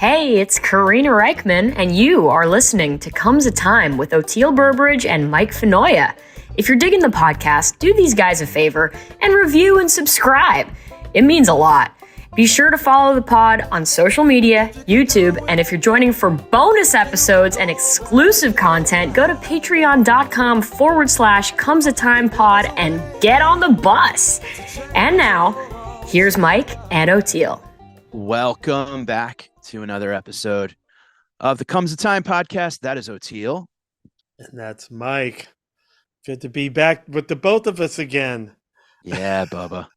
Hey, it's Karina Reichman, and you are listening to Comes a Time with Oteil Burbridge and Mike Fenoya. If you're digging the podcast, do these guys a favor and review and subscribe. It means a lot. Be sure to follow the pod on social media, YouTube, and if you're joining for bonus episodes and exclusive content, go to patreon.com/comesatimepod and get on the bus. And now, here's Mike and Oteil. Welcome back to another episode of the Comes a Time podcast. That is Oteil. And that's Mike. Good to be back with the both of us again. Yeah, Bubba.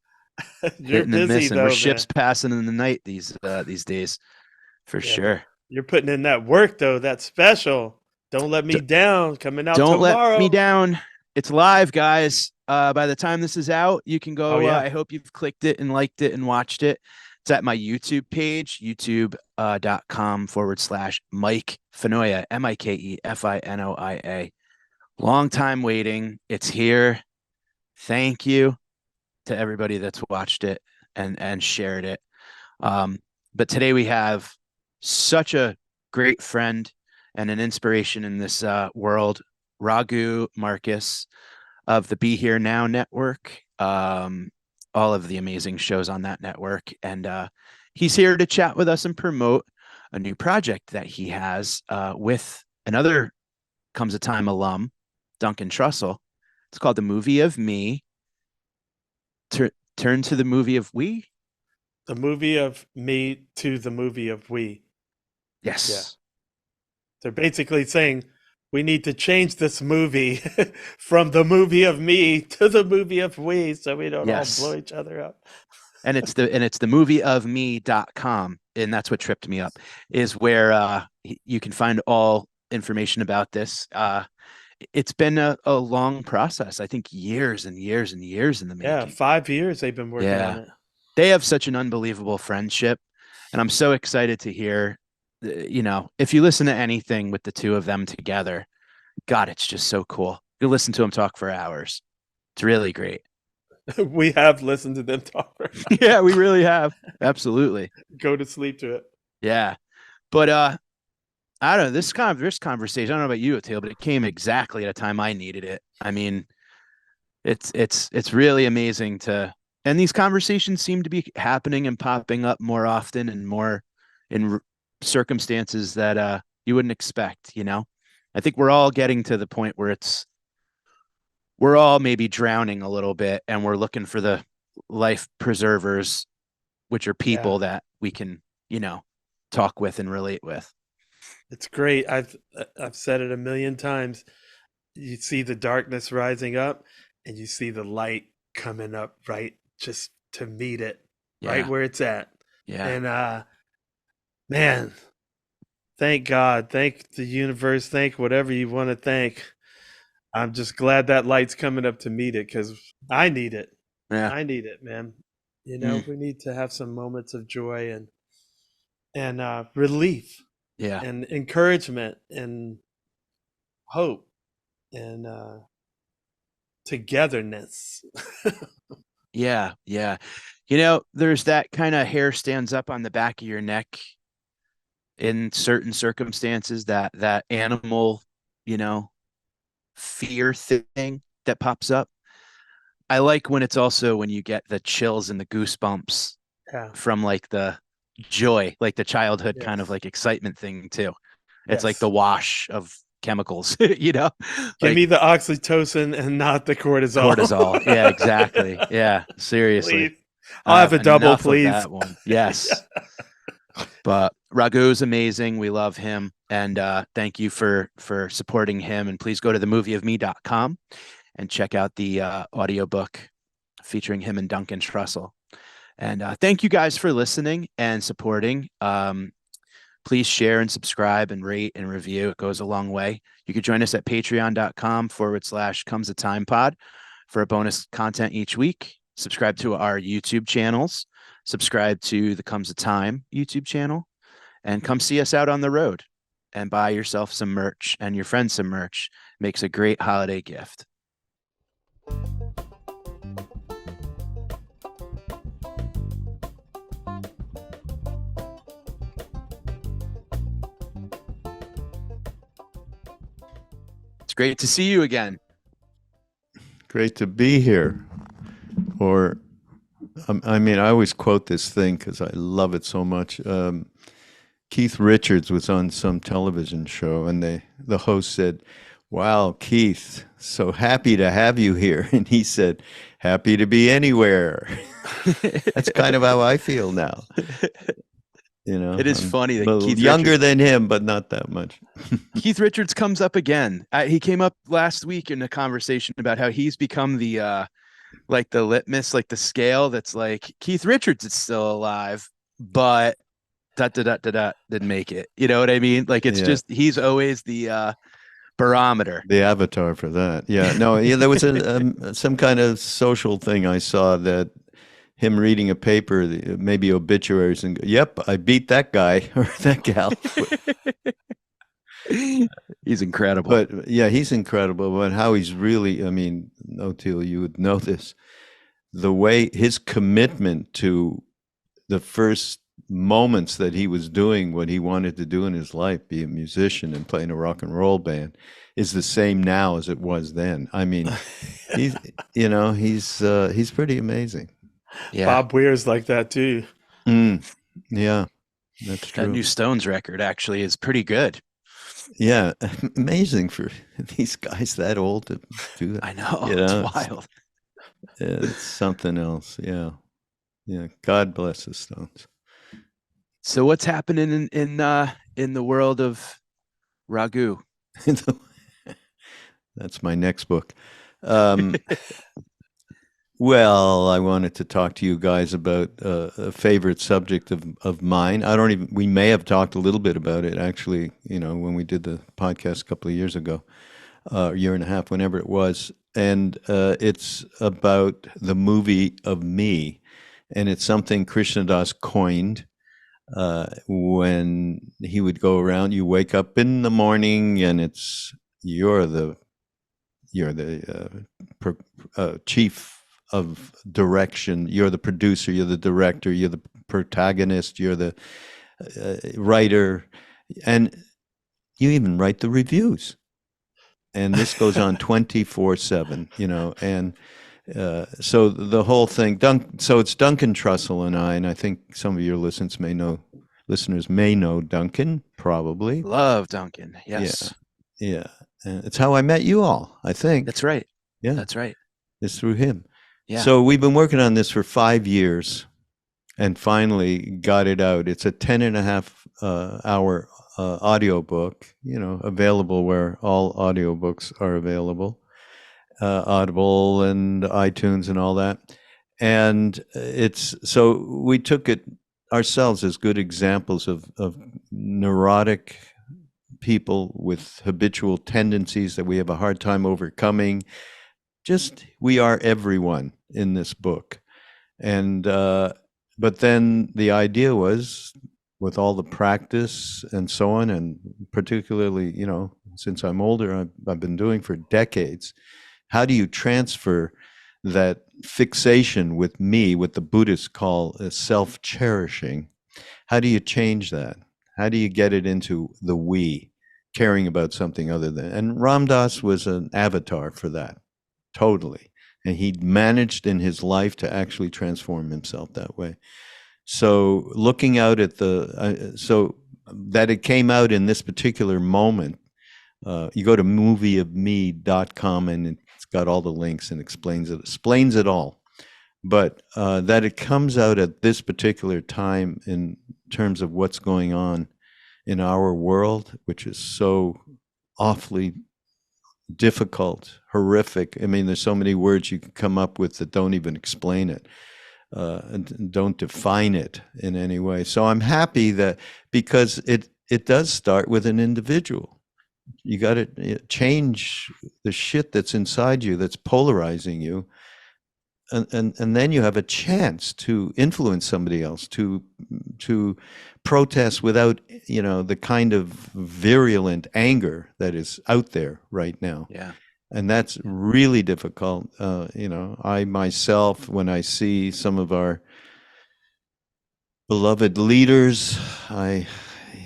You're Hitting busy, and missing. though, We're ships man. passing in the night these days, for sure. You're putting in that work, though. That's special. Don't let me down. Coming out Don't tomorrow. let me down. It's live, guys. By the time this is out, you can go. I hope you've clicked it and liked it and watched it. It's at my YouTube page, youtube.com/Mike Fenoya, MikeFinoia. Long time waiting. It's here. Thank you to everybody that's watched it and shared it. But today we have such a great friend and an inspiration in this world, Raghu, Markus of the Be Here Now network. All of the amazing shows on that network. And he's here to chat with us and promote a new project that he has with another Comes a Time alum, Duncan Trussell. It's called The Movie of Me. Turn to the movie of we. The movie of me to the movie of we. Yes. Yeah. They're basically saying we need to change this movie from the movie of me to the movie of we, so we don't all blow each other up. And it's the movieofme.com, and that's what tripped me up, is where you can find all information about this. It's been a long process. I think years and years and years in the making. Yeah, 5 years they've been working on it. They have such an unbelievable friendship, and I'm so excited to hear. If you listen to anything with the two of them together, God, it's just so cool. You listen to them talk for hours. It's really great. We have listened to them talk for hours. Yeah, we really have. Absolutely. Go to sleep to it. Yeah. But I don't know, this conversation, I don't know about you, Oteil, but it came exactly at a time I needed it. I mean, it's really amazing and these conversations seem to be happening and popping up more often and more in circumstances that you wouldn't expect. I think we're all getting to the point where we're all maybe drowning a little bit, and we're looking for the life preservers, which are people that we can talk with and relate with. It's great. I've said it a million times. You see the darkness rising up and you see the light coming up, right, just to meet it, right where it's at. And man, thank God, thank the universe, thank whatever you want to thank. I'm just glad that light's coming up to meet it, because I need it. I need it, man. We need to have some moments of joy and relief, and encouragement and hope and togetherness. Yeah. There's that kind of hair stands up on the back of your neck in certain circumstances, that animal, fear thing that pops up. I like when it's also when you get the chills and the goosebumps from like the joy, like the childhood kind of like excitement thing too. It's like the wash of chemicals, Give me the oxytocin and not the cortisol. Yeah, exactly. Yeah, seriously. Please. I'll have a double, please. That one. Yes. But Raghu's amazing. We love him. And thank you for supporting him. And please go to themovieofme.com and check out the audiobook featuring him and Duncan Trussell. And thank you guys for listening and supporting. Please share and subscribe and rate and review. It goes a long way. You can join us at patreon.com/comesatimepod for a bonus content each week. Subscribe to our YouTube channels. Subscribe to the Comes a Time YouTube channel, and come see us out on the road and buy yourself some merch and your friends some merch. Makes a great holiday gift. great to see you again. Great to be here. Or, I mean, I always quote this thing because I love it so much. Keith Richards was on some television show, and the host said, "Wow, Keith, so happy to have you here." And he said, "Happy to be anywhere." That's kind of how I feel now. You know, it is funny that Keith younger than him, but not that much. Keith Richards comes up again. He came up last week in a conversation about how he's become the like the litmus, like the scale that's like Keith Richards is still alive, but didn't make it. You know what I mean? Like it's just he's always the barometer, the avatar for that. Yeah, no, yeah, there was some kind of social thing I saw that him reading a paper, maybe obituaries, and go, "Yep, I beat that guy or that gal." He's incredible. But yeah, he's incredible. But how he's really, I mean, Oteil, you would know this. The way his commitment to the first moments that he was doing what he wanted to do in his life, be a musician and play in a rock and roll band, is the same now as it was then. I mean, he's pretty amazing. Yeah. Bob Weir's like that too. Yeah, that's true. That new Stones record actually is pretty good. Yeah, amazing for these guys that old to do that. I know, it's wild. It's something else. Yeah. God bless the Stones. So what's happening in the world of Raghu? That's my next book. Well, I wanted to talk to you guys about a favorite subject of mine. We may have talked a little bit about it actually, when we did the podcast a couple of years ago, a year and a half, whenever it was. And it's about the movie of me. And it's something Krishnadas coined when he would go around. You wake up in the morning and you're the chief of direction, you're the producer, you're the director, you're the protagonist, you're the writer, and you even write the reviews. And this goes on 24/7, and so the whole thing, so it's Duncan Trussell and I think some of your listeners may know Duncan, probably. Love Duncan, yes. Yeah. It's how I met you all, I think. That's right. Yeah. That's right. It's through him. Yeah. So we've been working on this for 5 years and finally got it out. It's a 10.5 hour audiobook, available where all audiobooks are available, Audible and iTunes and all that. And so we took it ourselves as good examples of neurotic people with habitual tendencies that we have a hard time overcoming. We are everyone in this book. And but then the idea was, with all the practice and so on, and particularly, since I'm older, I've been doing for decades, how do you transfer that fixation with me, what the Buddhists call self-cherishing? How do you change that? How do you get it into the we, caring about something other than? And Ram Dass was an avatar for that, totally. And he managed in his life to actually transform himself that way. So looking out at so that it came out in this particular moment, you go to movieofme.com and it's got all the links and explains it all. But that it comes out at this particular time in terms of what's going on in our world, which is so awfully difficult, horrific. I mean, there's so many words you can come up with that don't even explain it, and don't define it in any way. So I'm happy that, because it does start with an individual. You got to change the shit that's inside you, that's polarizing you. And then you have a chance to influence somebody else, to protest without, the kind of virulent anger that is out there right now. Yeah. And that's really difficult. I myself, when I see some of our beloved leaders,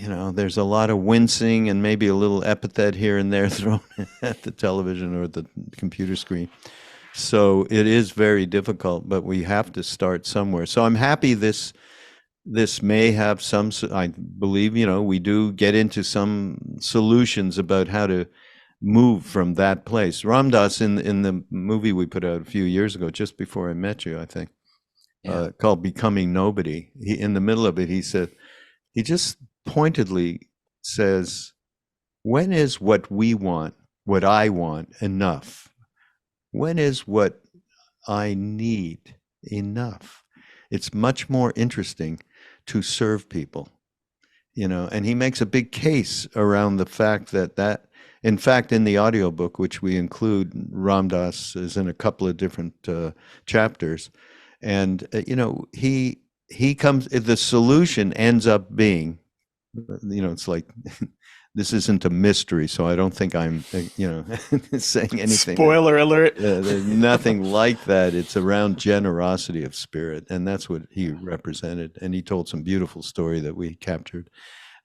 there's a lot of wincing and maybe a little epithet here and there thrown at the television or the computer screen. So it is very difficult, but we have to start somewhere. So I'm happy this may have some, I believe, we do get into some solutions about how to move from that place. Ram Dass, in the movie we put out a few years ago, just before I met you, I think, called Becoming Nobody, in the middle of it, he just pointedly says, when is what we want, what I want, enough? When is what I need enough? It's much more interesting to serve people, and he makes a big case around the fact that in fact, in the audiobook, which we include, Ram Dass is in a couple of different chapters, and he comes, the solution ends up being, it's like, this isn't a mystery, so I don't think I'm, saying anything. Spoiler alert. There's nothing like that. It's around generosity of spirit, and that's what he represented. And he told some beautiful story that we captured.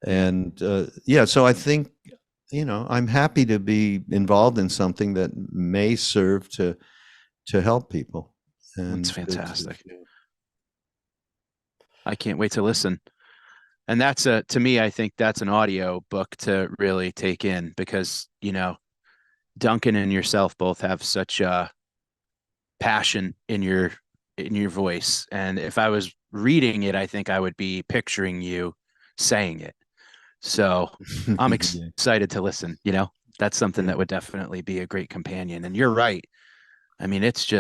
And so I think, I'm happy to be involved in something that may serve to help people. And that's fantastic. I can't wait to listen. And that's to me, I think that's an audio book to really take in, because, Duncan and yourself both have such a passion in your voice. And if I was reading it, I think I would be picturing you saying it. So I'm excited to listen. That's something that would definitely be a great companion. And you're right. I mean, it's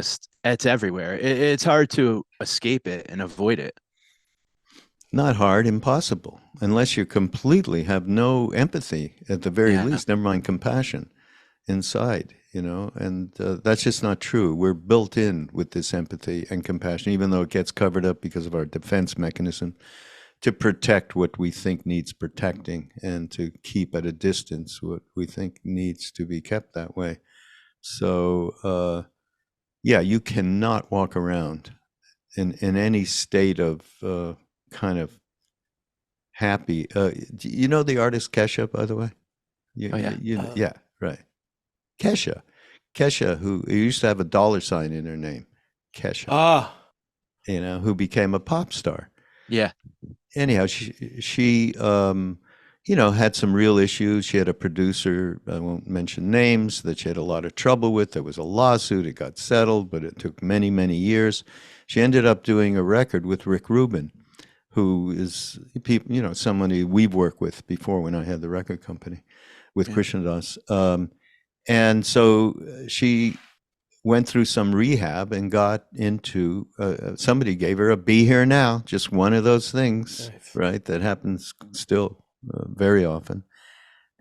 everywhere. It's hard to escape it and avoid it. Not hard, impossible, unless you completely have no empathy, at the very least, never mind compassion inside, and that's just not true. We're built in with this empathy and compassion, even though it gets covered up because of our defense mechanism to protect what we think needs protecting and to keep at a distance what we think needs to be kept that way. So, you cannot walk around in any state of kind of happy. Do you know the artist Kesha, by the way? Yeah, right. Kesha, who used to have a $ in her name, Kesha. Who became a pop star. Yeah. Anyhow, she had some real issues. She had a producer, I won't mention names, that she had a lot of trouble with. There was a lawsuit. It got settled, but it took many, many years. She ended up doing a record with Rick Rubin, who is, somebody we've worked with before when I had the record company with Krishna Das. And so she went through some rehab and got into, somebody gave her a Be Here Now, just one of those things, right? That happens still very often.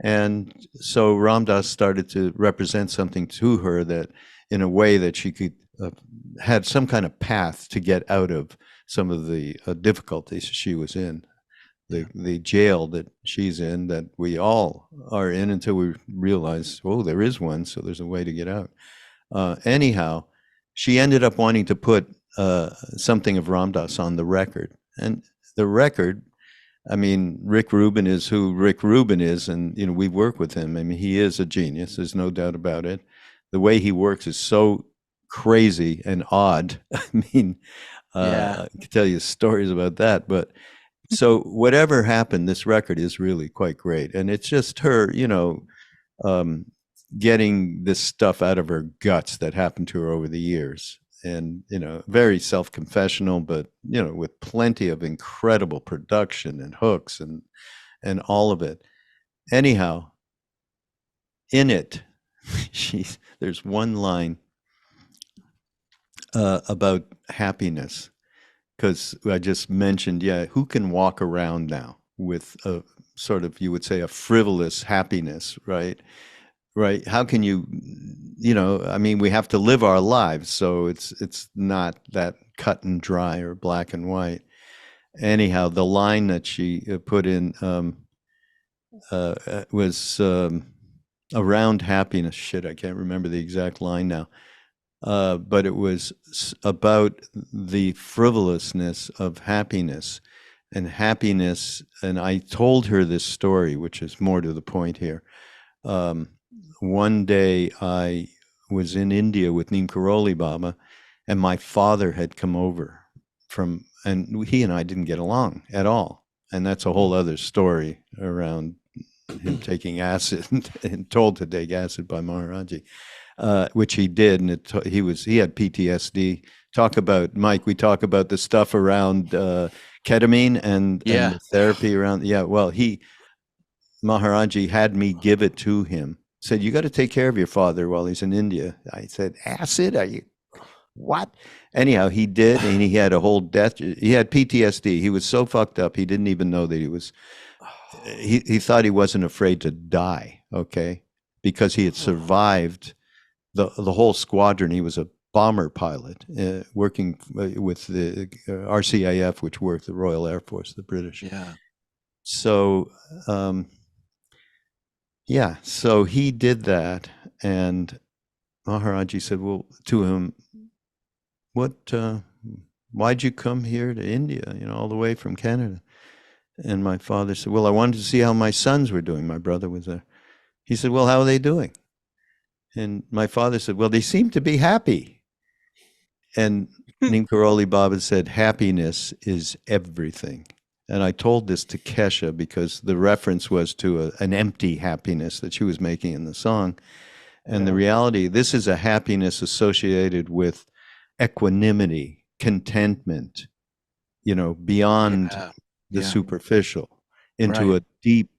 And so Ram Dass started to represent something to her that, in a way that she could, had some kind of path to get out of some of the difficulties she was in, the jail that she's in, that we all are in until we realize, there is one, so there's a way to get out. Anyhow, she ended up wanting to put something of Ram Dass on the record. And the record, I mean, Rick Rubin is who Rick Rubin is, and we work with him. I mean, he is a genius, there's no doubt about it. The way he works is so crazy and odd. I mean, I can tell you stories about that, but so whatever happened, this record is really quite great. And it's just her, getting this stuff out of her guts that happened to her over the years. And, very self-confessional, but, with plenty of incredible production and hooks and all of it. Anyhow, in it, there's one line about happiness, because I just mentioned, who can walk around now with a sort of, you would say, a frivolous happiness, right? Right. How can you, I mean, we have to live our lives, so it's not that cut and dry or black and white. Anyhow, the line that she put in was around happiness. Shit, I can't remember the exact line now. But it was about the frivolousness of happiness and happiness. And I told her this story, which is more to the point here. One day I was in India with Neem Karoli Baba, and my father had come over and he and I didn't get along at all. And that's a whole other story around him taking acid and told to take acid by Maharaji, which he did. And he had PTSD. Mike, we talk about the stuff around ketamine and the therapy around. Yeah. Well, Maharaji had me give it to him. Said, you got to take care of your father while he's in India. I said, acid? Are you, what? Anyhow, he did, and he had a whole he had PTSD. He was so fucked up, he didn't even know that he thought he wasn't afraid to die, okay? Because he had survived the whole squadron. He was a bomber pilot working with the RCAF, which worked the Royal Air Force, the British. Yeah. So, so he did that, and Maharaji said, well, to him, why'd you come here to India, all the way from Canada? And my father said, well, I wanted to see how my sons were doing. My brother was there. He said, well, how are they doing? And my father said, well, they seem to be happy. And Neem Karoli Baba said, happiness is everything. And I told this to Kesha because the reference was to an empty happiness that she was making in the song. And the reality, this is a happiness associated with equanimity, contentment, beyond the superficial, into a deep,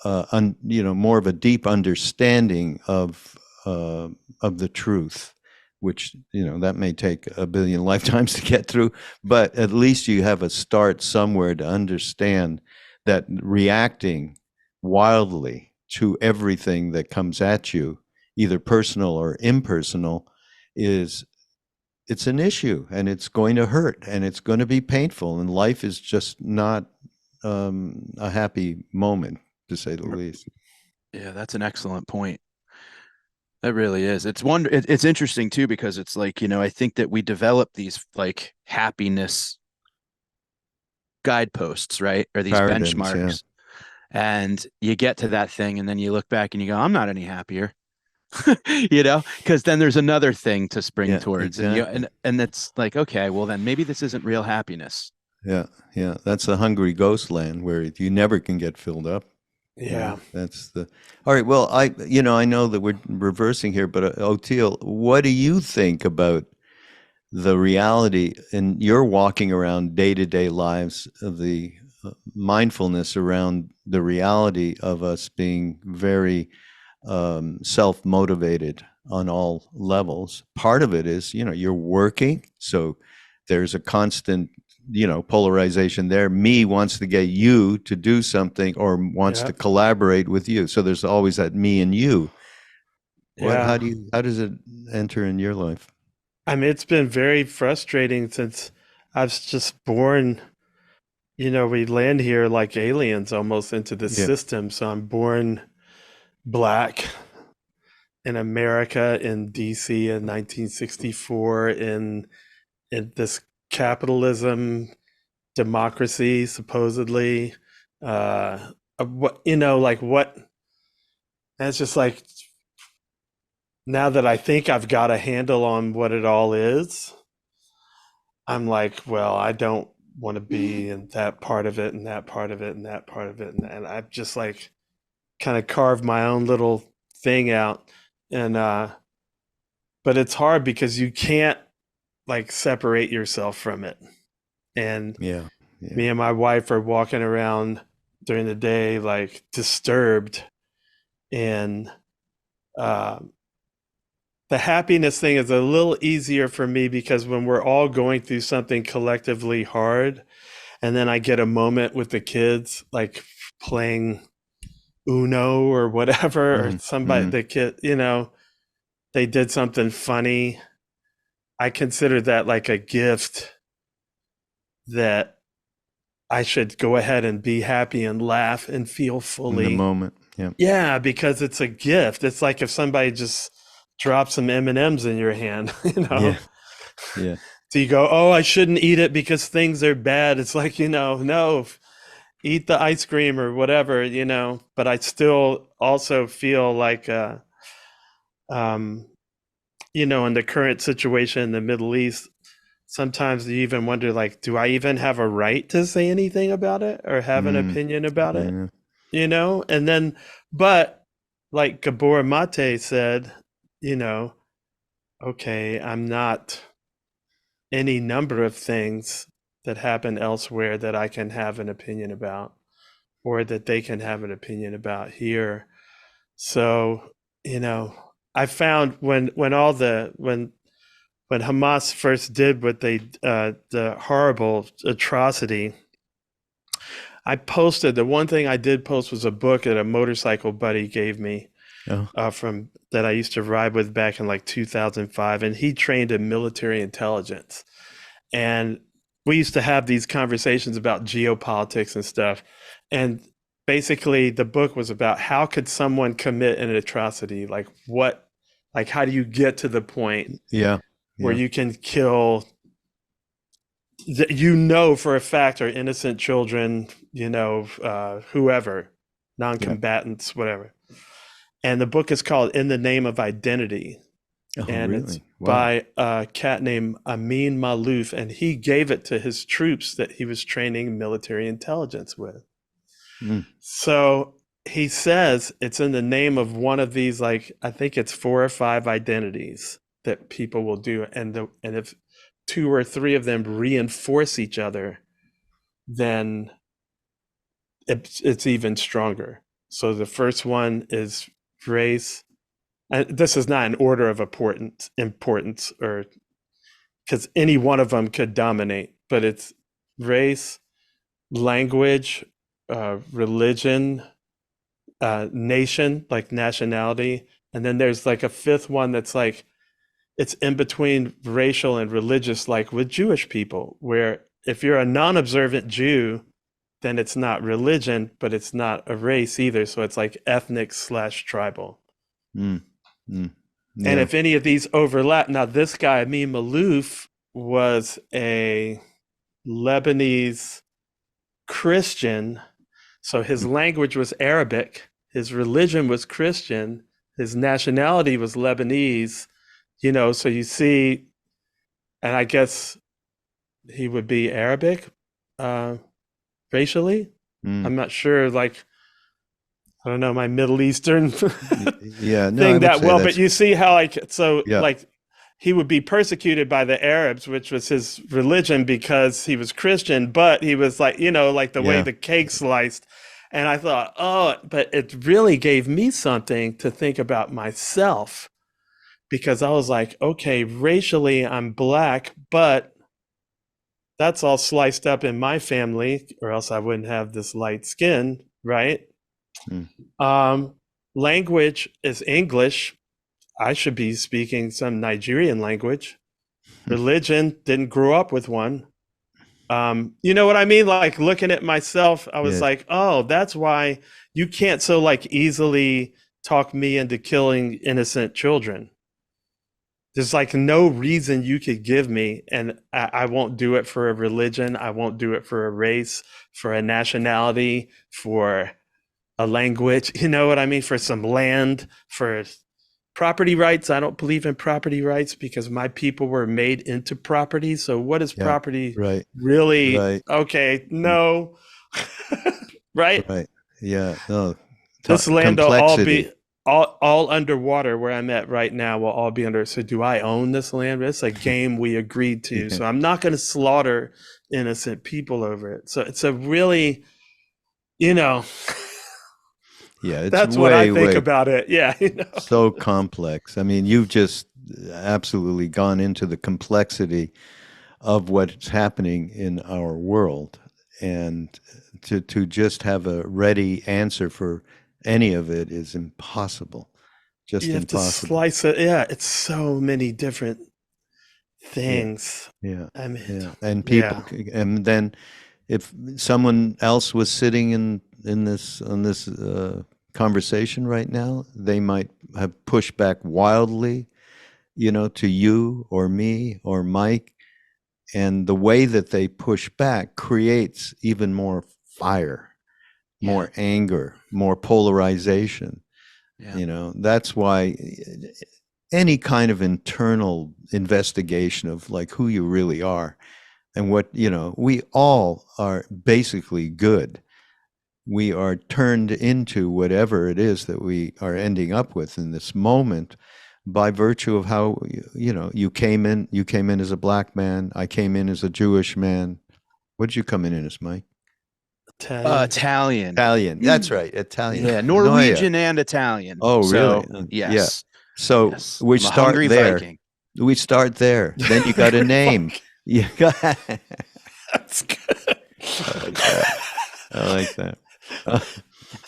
more of a deep understanding of the truth, which, that may take a billion lifetimes to get through, but at least you have a start somewhere to understand that reacting wildly to everything that comes at you, either personal or impersonal, it's an issue, and it's going to hurt, and it's going to be painful, and life is just not a happy moment, to say the least. Yeah, that's an excellent point. That really is. It's interesting too, because it's like, I think that we develop these like happiness guideposts, right? Or these Paradigms, benchmarks. And you get to that thing, and then you look back and you go, I'm not any happier. Because then there's another thing to spring towards. Exactly. And it's like, okay, well then maybe this isn't real happiness. Yeah. That's the hungry ghost land where you never can get filled up. Yeah. All right. Well, I know that we're reversing here, but Oteil, what do you think about the reality, and you're walking around day-to-day lives of the mindfulness around the reality of us being very self-motivated on all levels? Part of it is, you're working, so there's a constant, polarization there. Me wants to get you to do something or wants to collaborate with you. So there's always that me and you. How does it enter in your life? I mean, it's been very frustrating since I was just born. We land here like aliens almost into the system. So I'm born Black in America, in DC in 1964, in this capitalism, democracy, supposedly. What it's just like, now that I think I've got a handle on what it all is, I'm like, well, I don't want to be in that part of it and that part of it and that part of it. And I've just like kind of carved my own little thing out. And, but it's hard because you can't like separate yourself from it. And me and my wife are walking around during the day, like disturbed. And, the happiness thing is a little easier for me because when we're all going through something collectively hard, and then I get a moment with the kids, like playing Uno or whatever, or somebody, the kid, they did something funny. I consider that like a gift that I should go ahead and be happy and laugh and feel fully. In the moment. Yeah. Yeah, because it's a gift. It's like if somebody just drop some M&Ms in your hand, Yeah. So you go, oh, I shouldn't eat it because things are bad. It's like, no, eat the ice cream or whatever, but I still also feel like, um, in the current situation in the Middle East, sometimes you even wonder, like, do I even have a right to say anything about it or have an opinion about it? And then, but like Gabor Mate said, okay, I'm not any number of things that happen elsewhere that I can have an opinion about or that they can have an opinion about here. So, I found when Hamas first did what they the horrible atrocity, I posted, the one thing I did post was a book that a motorcycle buddy gave me from that I used to ride with back in like 2005, and he trained in military intelligence. And we used to have these conversations about geopolitics and stuff. And basically the book was about how could someone commit an atrocity? Like how do you get to the point where you can kill for a fact are innocent children, whoever, non-combatants, whatever. And the book is called In the Name of Identity. And it's by a cat named Amin Malouf, and he gave it to his troops that he was training military intelligence with. So he says it's in the name of one of these, like, I think it's 4 or 5 identities that people will do. And if 2 or 3 of them reinforce each other, then it's even stronger. So the first one is race. And this is not an order of importance, or because any one of them could dominate, but it's race, language, religion, nation, like nationality. And then there's like a 5th one that's like, it's in between racial and religious, like with Jewish people, where if you're a non-observant Jew, then it's not religion, but it's not a race either. So it's like ethnic/tribal. And if any of these overlap, now this guy, Amin Malouf, was a Lebanese Christian. So his language was Arabic, his religion was Christian, his nationality was Lebanese, so you see, and I guess he would be Arabic racially. I'm not sure, like, I don't know my Middle Eastern thing that well, but you see how like he would be persecuted by the Arabs, which was his religion, because he was Christian, but he was like, like the way the cake sliced. And I thought, but it really gave me something to think about myself, because I was like, okay, racially I'm Black, but that's all sliced up in my family, or else I wouldn't have this light skin, right? Language is English. I should be speaking some Nigerian language. Religion, didn't grow up with one. You know what I mean? Like, looking at myself, I was like, oh, that's why you can't so like easily talk me into killing innocent children. There's like no reason you could give me, and I won't do it for a religion. I won't do it for a race, for a nationality, for a language, you know what I mean? For some land, for property rights. I don't believe in property rights, because my people were made into property. So what is property really? Okay, no. Right? Yeah, no. This land will all be all underwater. Where I'm at right now will all be under. So do I own this land? It's a game we agreed to. So I'm not going to slaughter innocent people over it. So it's a really, that's what I think about it. Yeah. So complex. I mean, you've just absolutely gone into the complexity of what's happening in our world. And to just have a ready answer for any of it is impossible. Just you have impossible. To slice it. Yeah. It's so many different things. Yeah. I mean, and people, and then if someone else was sitting in this conversation right now, they might have pushed back wildly, to you or me or Mike, and the way that they push back creates even more fire. more anger, more polarization. Yeah. That's why any kind of internal investigation of like who you really are and what, we all are basically good. We are turned into whatever it is that we are ending up with in this moment by virtue of how, you came in as a black man. I came in as a Jewish man. What did you come in as, Mike? Italian. Italian. That's right. Italian. Yeah, Noia. Norwegian and Italian. Oh, really? So, Yeah. yes. So Yes. we I'm a start hungry there. Viking. We start there. Then you got a name. You got. That's good. I like that. I like that.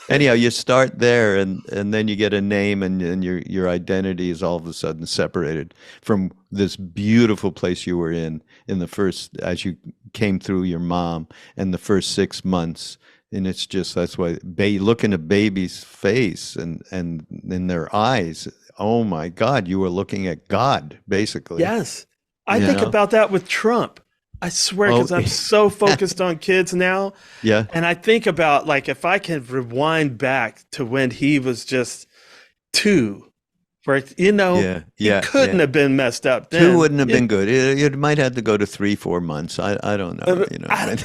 Anyhow, you start there, and then you get a name, and your identity is all of a sudden separated from this beautiful place you were in the first, as you came through your mom, and the first 6 months. And it's just, that's why look in a baby's face and in their eyes. Oh my God, you were looking at God, basically. Yes. I think about that with Trump. I swear, because I'm so focused on kids now. Yeah. And I think about, like, if I can rewind back to when he was just 2, where, he couldn't have been messed up then. 2 wouldn't have been good. It might have to go to 3-4 months. I don't know.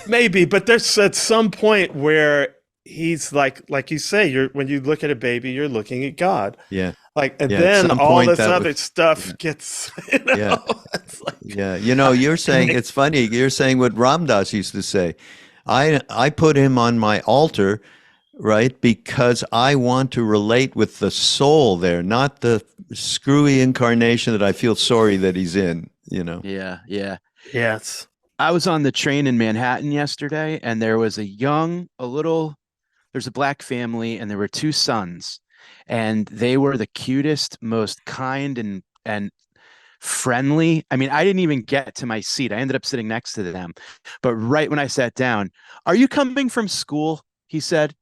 Maybe, but there's at some point where he's like you say, when you look at a baby, you're looking at God. Yeah. And then all this other stuff gets, it's like, you're saying, it's funny, you're saying what Ram Dass used to say. I put him on my altar, right, because I want to relate with the soul there, not the screwy incarnation that I feel sorry that he's in, Yeah. Yes. I was on the train in Manhattan yesterday, and there was there's a black family, and there were 2 sons. And they were the cutest, most kind and friendly. I mean, I didn't even get to my seat. I ended up sitting next to them. But right when I sat down, "Are you coming from school?" he said.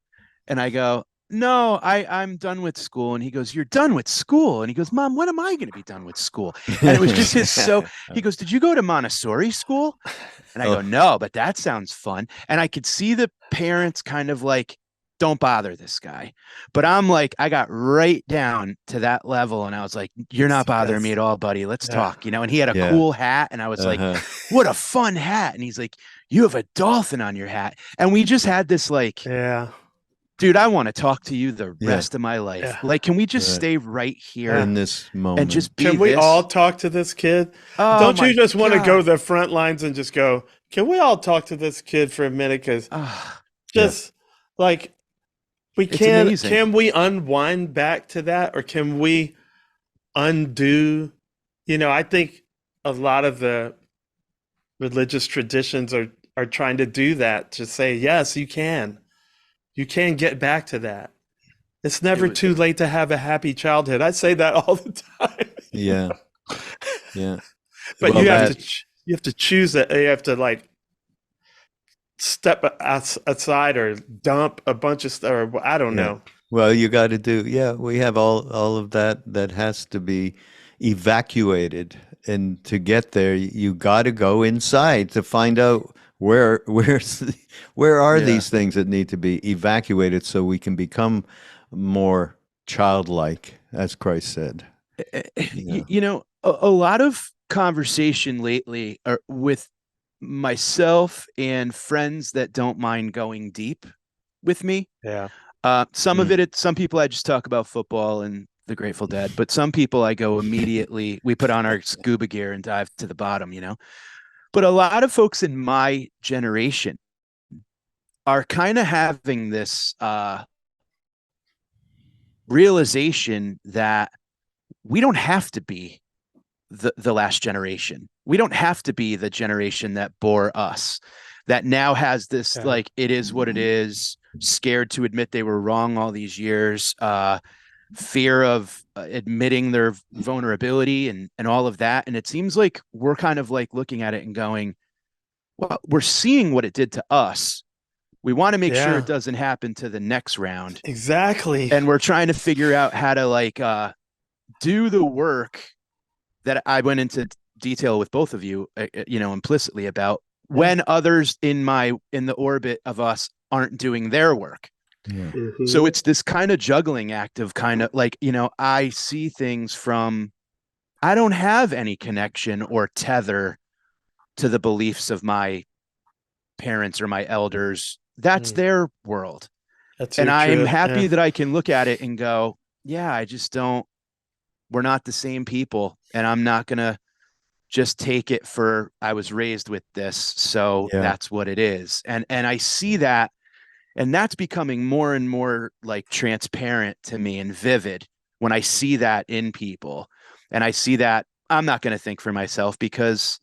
And I go, "No, I'm done with school." And he goes, "You're done with school?" And he goes, "Mom, when am I going to be done with school?" And it was just he goes, "Did you go to Montessori school?" And I go, "No, but that sounds fun." And I could see the parents kind of like, "Don't bother this guy." But I'm like, I got right down to that level, and I was like, "You're not bothering me at all, buddy. Let's talk." And he had a cool hat, and I was like, "What a fun hat." And he's like, "You have a dolphin on your hat." And we just had this like, dude, I want to talk to you the rest of my life. Yeah. Like, can we just stay right here in this moment and just be Can we all talk to this kid? Don't you just want to go to the front lines and just go, "Can we all talk to this kid for a minute?" Because like, can we unwind back to that, or can we undo? I think a lot of the religious traditions are trying to do that, to say, yes, you can get back to that. It's never too late to have a happy childhood. I say that all the time. Yeah. But you have to choose it. You have to like step aside or dump a bunch of stuff, or I don't know. Well, you got to do. Yeah, we have all of that has to be evacuated, and to get there, you got to go inside to find out where are these things that need to be evacuated so we can become more childlike, as Christ said. A lot of conversation lately with myself and friends that don't mind going deep with me. Some of it, some people I just talk about football and the Grateful Dead, but some people I go immediately, we put on our scuba gear and dive to the bottom, But a lot of folks in my generation are kind of having this realization that we don't have to be the last generation. We don't have to be the generation that bore us, that now has this like, it is what it is, scared to admit they were wrong all these years, fear of admitting their vulnerability and all of that. And it seems like we're kind of like looking at it and going, well, we're seeing what it did to us. We want to make sure it doesn't happen to the next round. Exactly. And we're trying to figure out how to like do the work that I went into detail with both of you, implicitly about when others in the orbit of us aren't doing their work. Yeah. Mhm. So it's this kind of juggling act of kind of like, I see things from, I don't have any connection or tether to the beliefs of my parents or my elders. That's Mm. their world. That's And your I'm truth. happy Yeah. that I can look at it and go, yeah, I just don't, we're not the same people. And I'm not going to just take it for, I was raised with this. So Yeah. that's what it is. And I see that, and that's becoming more and more like transparent to me and vivid when I see that in people. And I see that I'm not going to think for myself because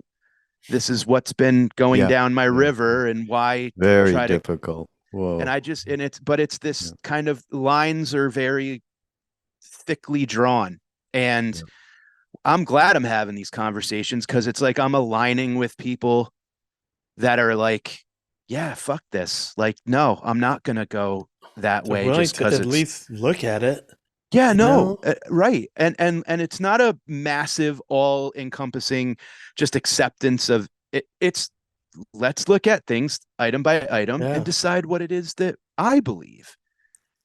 this is what's been going Yeah. down my Yeah. river, and why Very try to, difficult. Whoa. and I just, and it's this kind of, lines are very thickly drawn. And Yeah. I'm glad I'm having these conversations because it's like I'm aligning with people that are like, yeah, fuck this. Like, no, I'm not going to go that They're way willing just to because at it's, least look at it. yeah, You no, know? right. And it's not a massive, all encompassing just acceptance of it. It's, let's look at things item by item and Yeah. decide what it is that I believe.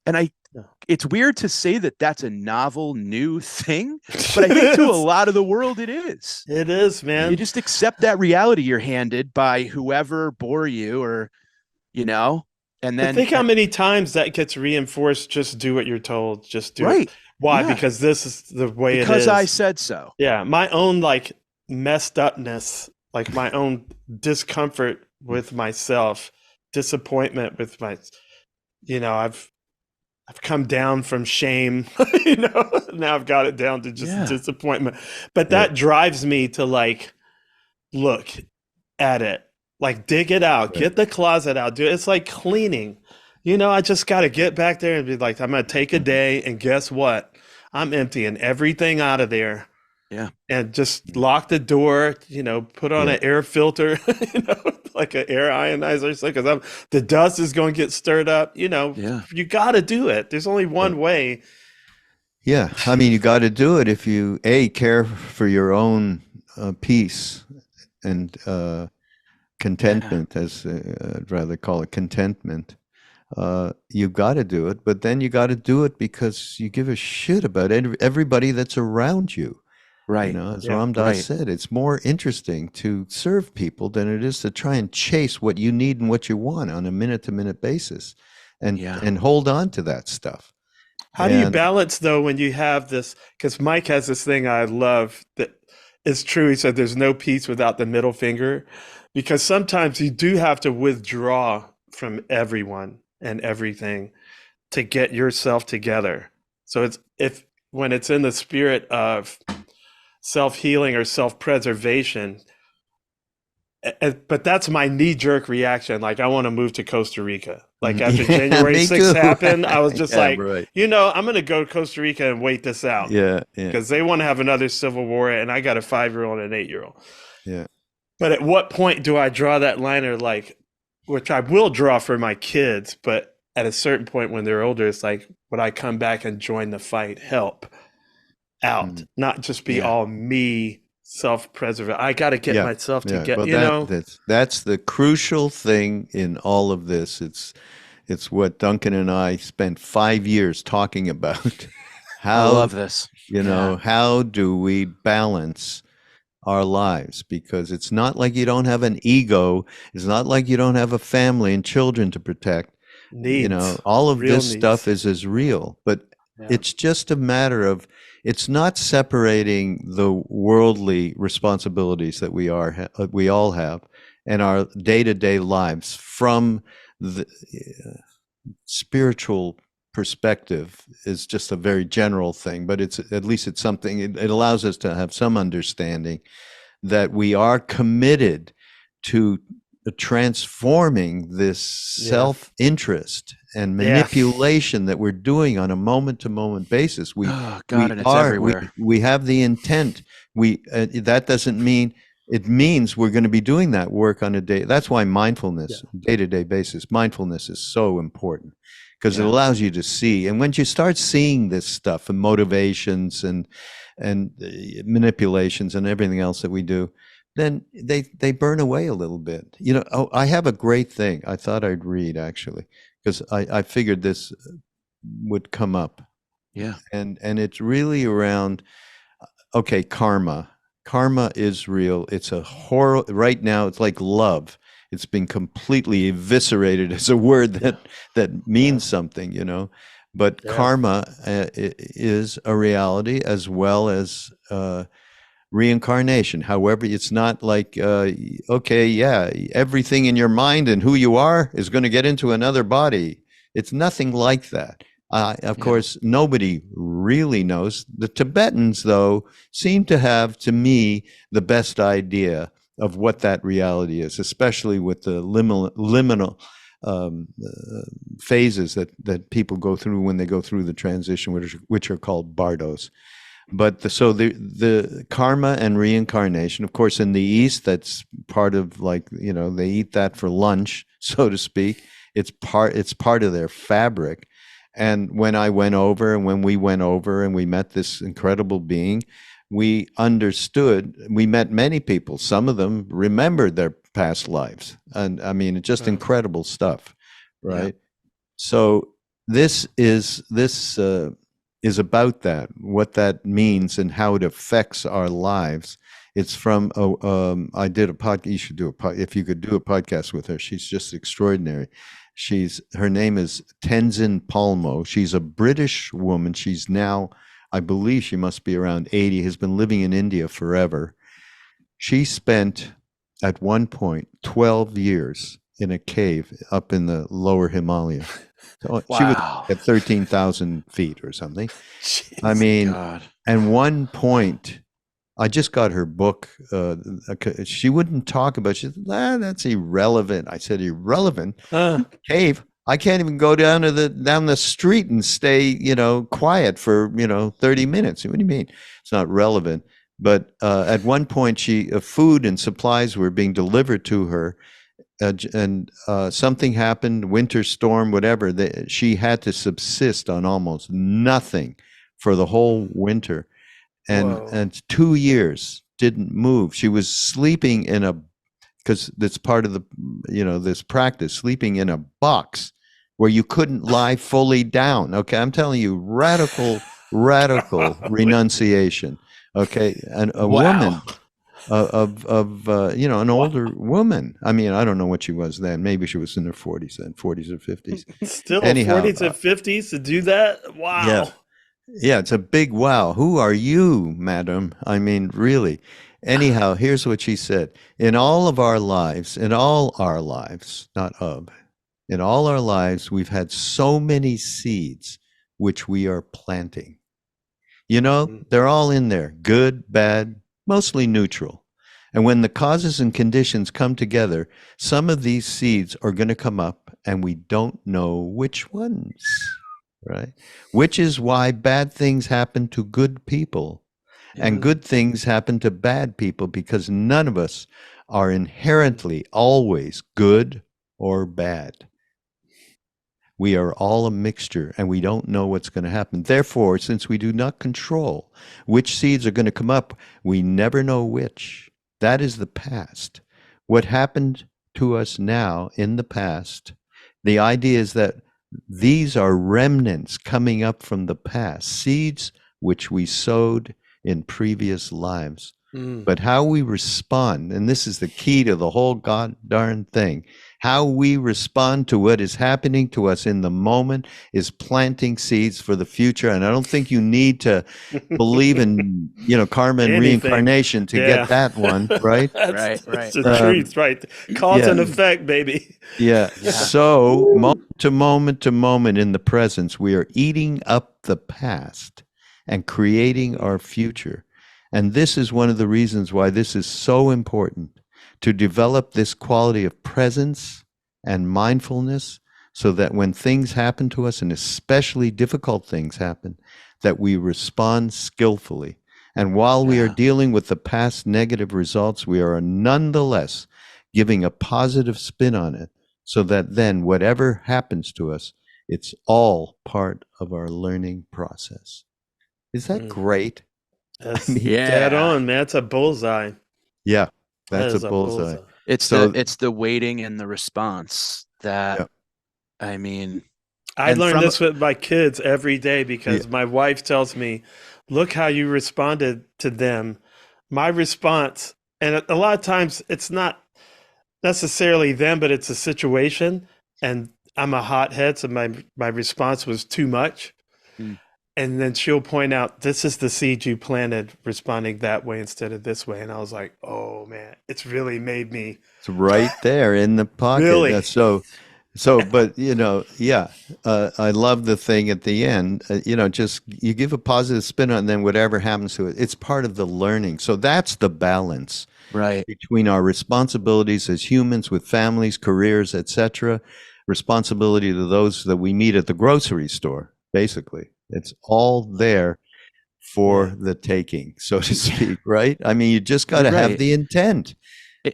And Yeah. it's weird to say that that's a novel, new thing, but I think to a lot of the world, it is. It is, You man. just accept that reality you're handed by whoever bore you, or, and But then, think how many times that gets reinforced. Just do what you're told. Just do right. it. Why? Yeah. Because this is the way Because it I is. said so. Yeah. My own like messed upness, like my own discomfort with myself, disappointment with I've come down from shame, now I've got it down to just Yeah. disappointment. But Yeah. that drives me to like look at it, like dig it out, get the closet out, do it. It's like cleaning. I just got to get back there and be like, I'm going to take a day, and guess what? I'm emptying everything out of there. Yeah. And just lock the door, put on Yeah. an air filter, like an air ionizer, because the dust is going to get stirred up. Yeah. You got to do it. There's only one way. Yeah. I mean, you got to do it if you, care for your own peace and contentment, as I'd rather call it contentment. You got to do it, but then you got to do it because you give a shit about everybody that's around you. Right. As Yeah. Ram Dass Right. said, it's more interesting to serve people than it is to try and chase what you need and what you want on a minute-to-minute basis, and Yeah. and hold on to that stuff. How do you And- balance though when you have this? Because Mike has this thing I love that is true. He said there's no peace without the middle finger, because sometimes you do have to withdraw from everyone and everything to get yourself together. So when it's in the spirit of self-healing or self-preservation, but that's my knee-jerk reaction. Like, I want to move to Costa Rica. Like, after Yeah, January me 6th too. happened, I was just Yeah, like, right. I'm going to go to Costa Rica and wait this out. Yeah, Because they want to have another civil war, and I got a 5-year-old and an 8-year-old. yeah. But at what point do I draw that line, or like, which I will draw for my kids, but at a certain point when they're older, it's like, would I come back and join the fight, help out, not just be all me, self-preservation. I got to get myself together. Well, that's the crucial thing in all of this. It's what Duncan and I spent 5 years talking about. I love this. How do we balance our lives? Because it's not like you don't have an ego. It's not like you don't have a family and children to protect. Needs. All of Real this stuff needs. is as real, but it's just a matter of, it's not separating the worldly responsibilities that we all have and our day-to-day lives from the spiritual perspective. Is just a very general thing, but at least it's something. It allows us to have some understanding that we are committed to transforming this self-interest and manipulation that we're doing on a moment-to-moment basis. It's everywhere. We have the intent. That doesn't mean, it means we're going to be doing that work on a day. That's why mindfulness, day-to-day basis, mindfulness is so important, because it allows you to see. And when you start seeing this stuff and motivations and manipulations and everything else that we do, then they burn away a little bit. I have a great thing I thought I'd read, actually, because I figured this would come up. Yeah. And it's really around, okay, karma. Karma is real. It's a horror right now. It's like love. It's been completely eviscerated as a word that means something, you know. But karma is a reality as well as reincarnation. However, it's not like, okay, yeah, everything in your mind and who you are is going to get into another body. It's nothing like that. Of course, nobody really knows. The Tibetans, though, seem to have, to me, the best idea of what that reality is, especially with the liminal phases that people go through when they go through the transition, which are called bardos. But the karma and reincarnation, of course, in the East, that's part of, like, you know, they eat that for lunch, so to speak. It's part of their fabric. And when we went over and we met this incredible being, we understood, we met many people. Some of them remembered their past lives. And I mean, it's just incredible stuff, right? Yeah. So this is about that, what that means and how it affects our lives. It's from, I did a podcast. You should do if you could do a podcast with her. She's just extraordinary. Her name is Tenzin Palmo. She's a British woman. She's now, I believe she must be around 80, has been living in India forever. She spent, at one point, 12 years in a cave up in the lower Himalaya. So wow. She was at 13,000 feet or something. Jeez, I mean, God. And one point, I just got her book. She wouldn't talk about it. She said, that's irrelevant. I said, irrelevant? Cave? I can't even go down the street and stay, you know, quiet for, 30 minutes. What do you mean? It's not relevant. But at one point, food and supplies were being delivered to her. And something happened, winter storm, whatever. She had to subsist on almost nothing for the whole winter. And 2 years didn't move. She was sleeping because that's part of this practice, sleeping in a box where you couldn't lie fully down. Okay, I'm telling you, radical renunciation. Okay, and a woman an older woman. I mean, I don't know what she was then. Maybe she was in her 40s then, 40s or 50s. Still, anyhow, 40s and 50s to do that? Wow. Yeah, it's a big wow. Who are you, madam? I mean, really. Anyhow, here's what she said. In all our lives, we've had so many seeds which we are planting. You know, they're all in there, good, bad, mostly neutral. And when the causes and conditions come together, some of these seeds are going to come up and we don't know which ones. Right? Which is why bad things happen to good people and good things happen to bad people, because none of us are inherently always good or bad. We are all a mixture and we don't know what's going to happen. Therefore, since we do not control which seeds are going to come up, we never know which. That is the past. What happened to us now in the past, the idea is that these are remnants coming up from the past, seeds which we sowed in previous lives. But how we respond, and this is the key to the whole god darn thing, how we respond to what is happening to us in the moment is planting seeds for the future. And I don't think you need to believe in, karma and reincarnation to get that one, right? That's the truth, right? Cause and effect, baby. Yeah. So moment to moment in the presence, we are eating up the past and creating our future. And this is one of the reasons why this is so important, to develop this quality of presence and mindfulness, so that when things happen to us, and especially difficult things happen, that we respond skillfully. And while we are dealing with the past negative results, we are nonetheless giving a positive spin on it, so that then whatever happens to us, it's all part of our learning process. Is that great? That's dead on, man. That's a bullseye. Yeah, that's a bullseye. It's the waiting and the response that I mean, I and learn from this with my kids every day because my wife tells me, look how you responded to them. My response, and a lot of times it's not necessarily them, but it's a situation. And I'm a hothead, so my response was too much. Mm. And then she'll point out, this is the seed you planted, responding that way instead of this way. And I was like, oh man, it's really made me It's right there in the pocket. really. But I love the thing at the end. Just you give a positive spin on, it, and then whatever happens to it, it's part of the learning. So that's the balance right. between our responsibilities as humans with families, careers, etc., responsibility to those that we meet at the grocery store. Basically, it's all there for the taking, so to speak. Right? I mean, you just got to have the intent.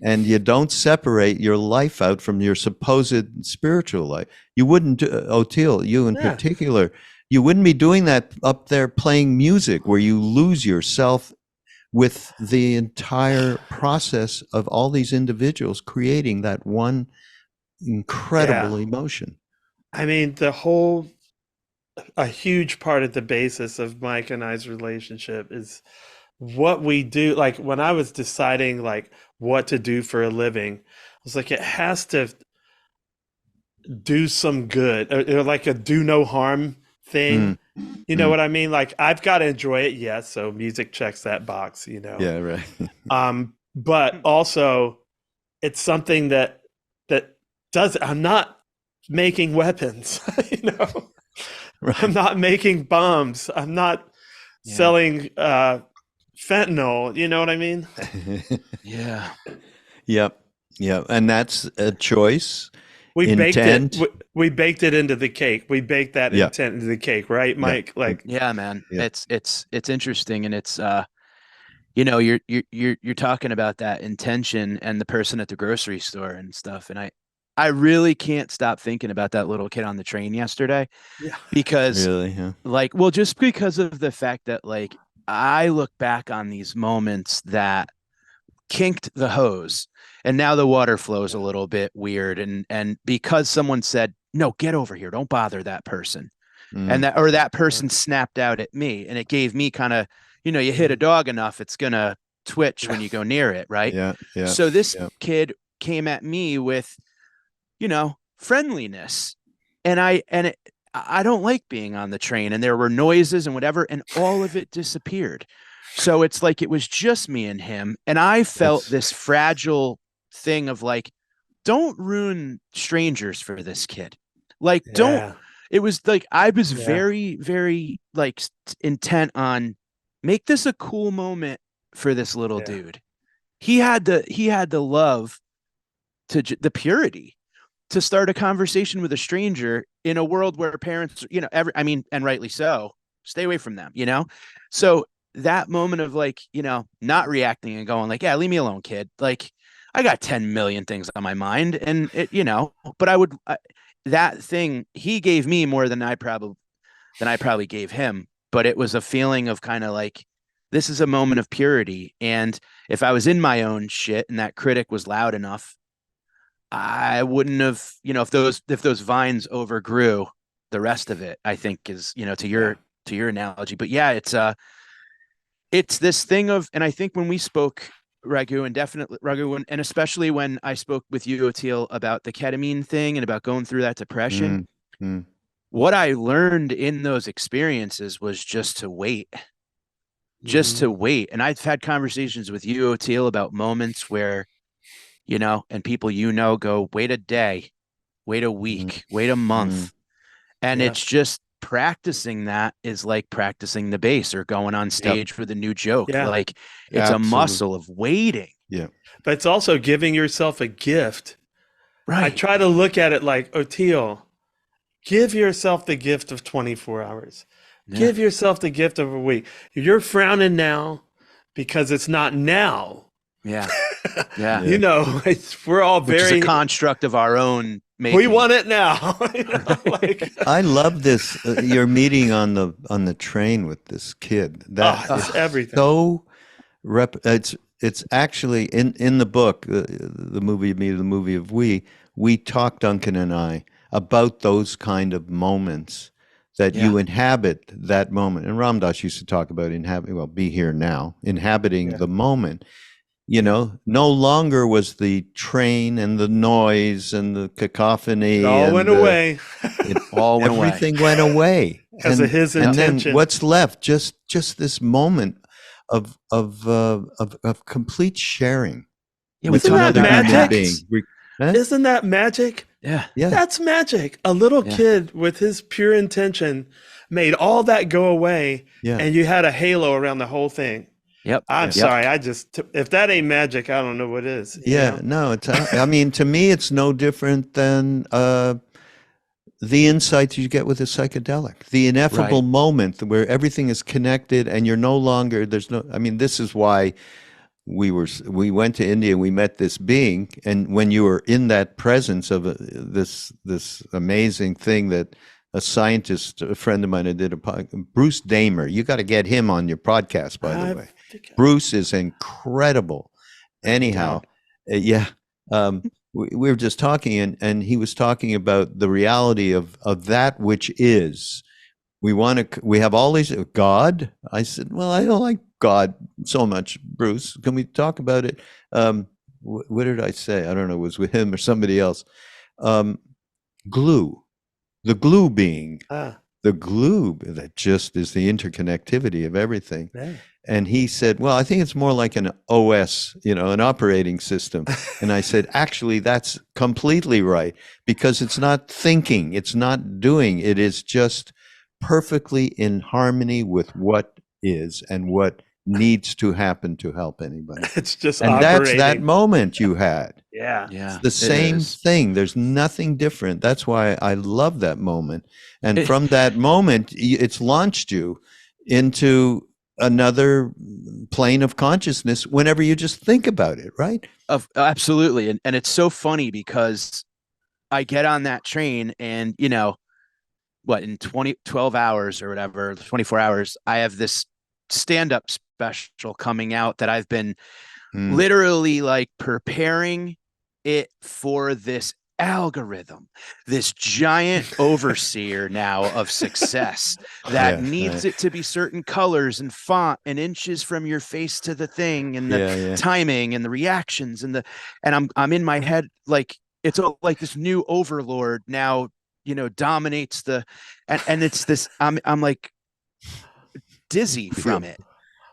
And you don't separate your life out from your supposed spiritual life. You wouldn't, Oteil, you in particular, you wouldn't be doing that up there playing music where you lose yourself with the entire process of all these individuals creating that one incredible emotion. I mean, a huge part of the basis of Mike and I's relationship is what we do. Like when I was deciding like what to do for a living, I was like, it has to do some good, or like a do no harm thing. You know what I mean? Like I've got to enjoy it. Yes. So music checks that box, Yeah, right. But also it's something that I'm not making weapons, Right. I'm not making bombs. I'm not selling fentanyl. You know what I mean? Yeah. Yep. And that's a choice. We baked it into the cake. We baked that intent into the cake, right, Mike? Like, yeah, man. Yeah. It's interesting, and it's you're talking about that intention and the person at the grocery store and stuff, and I really can't stop thinking about that little kid on the train yesterday. Yeah. Because really, just because of the fact that like I look back on these moments that kinked the hose and now the water flows a little bit weird, and because someone said, no, get over here, don't bother that person. And that person snapped out at me, and it gave me kind of, you hit a dog enough, it's gonna twitch when you go near it, right? Yeah. So this kid came at me with friendliness, and I don't like being on the train, and there were noises and whatever, and all of it disappeared. So it's like it was just me and him, and I felt this fragile thing of like, don't ruin strangers for this kid. Like, don't. It was like I was very, very like intent on make this a cool moment for this little dude. He had the love to the purity to start a conversation with a stranger in a world where parents, and rightly so, stay away from them, So that moment of like, not reacting and going like, yeah, leave me alone, kid. Like I got 10 million things on my mind, and it, but that thing he gave me more than I probably gave him. But it was a feeling of kind of like, this is a moment of purity. And if I was in my own shit and that critic was loud enough, I wouldn't have, if those vines overgrew the rest of it, I think is, to your analogy. But yeah, it's this thing of, and I think when we spoke, Raghu, and especially when I spoke with you, Oteil, about the ketamine thing and about going through that depression, what I learned in those experiences was just to wait. And I've had conversations with you, Oteil, about moments where, and people, go, wait a day, wait a week, wait a month. And it's just practicing that is like practicing the bass or going on stage with a new joke. Like it's a muscle of waiting. Yeah. But it's also giving yourself a gift. Right. I try to look at it like, Oteil, give yourself the gift of 24 hours. Yeah. Give yourself the gift of a week. You're frowning now because it's not now. Yeah. We're all Which is a construct of our own making. We want it now. I love this. Your meeting on the train with this kid. That is everything. So it's actually in the book, the movie of me, the movie of we talked, Duncan and I, about those kind of moments that you inhabit that moment. And Ram Dass used to talk about be here now, inhabiting the moment. You know, no longer was the train and the noise and the cacophony. It all went away. It all went away. Everything went away. Because of his intention. And then what's left? Just this moment of complete sharing. Yeah, Isn't that magic? Huh? Isn't that magic? Yeah. That's magic. A little kid with his pure intention made all that go away, and you had a halo around the whole thing. Yep. I'm sorry. If that ain't magic, I don't know what is. Yeah. No, it's. I mean, to me, it's no different than the insights you get with a psychedelic. The ineffable moment where everything is connected, and you're no longer. I mean, this is why we went to India and we met this being, and when you were in that presence of this amazing thing that a scientist, a friend of mine, did a podcast, Bruce Damer. You got to get him on your podcast, by the way. Bruce is incredible. Anyhow, we were just talking, and he was talking about the reality of that which is. We have all these God. I said, well, I don't like God so much, Bruce. Can we talk about it? What did I say? I don't know. It was with him or somebody else. Glue. The glue being the glue that just is the interconnectivity of everything. Yeah. And he said, well, I think it's more like an OS, an operating system. And I said, actually, that's completely right, because it's not thinking, it's not doing, it is just perfectly in harmony with what is and what needs to happen to help anybody. It's just and operating. That's that moment you had. Yeah. It's the same thing. There's nothing different. That's why I love that moment. And from that moment, it's launched you into another plane of consciousness whenever you just think about it, right? Absolutely. And it's so funny because I get on that train and, in 12 hours or whatever, 24 hours, I have this stand-up special coming out that I've been literally like preparing it for this algorithm, this giant overseer now of success that needs it to be certain colors and font and inches from your face to the thing and the timing and the reactions and I'm in my head like it's like this new overlord now dominates and it's this I'm like dizzy from it.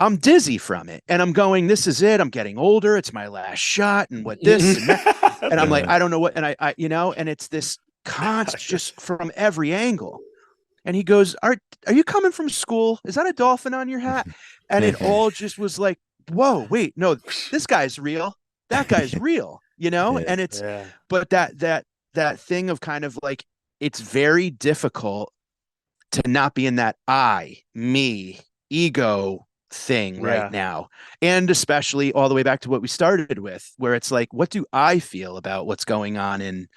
I'm dizzy from it. And I'm going, this is it. I'm getting older. It's my last shot. And what this and that. And I'm like, I don't know what. And I and it's this constant just from every angle. And he goes, are you coming from school? Is that a dolphin on your hat? And it all just was like, whoa, wait, no, this guy's real. That guy's real, and it's, but that thing of kind of like, it's very difficult to not be in that I, me, ego thing right now. And especially all the way back to what we started with, where it's like, what do I feel about what's going on in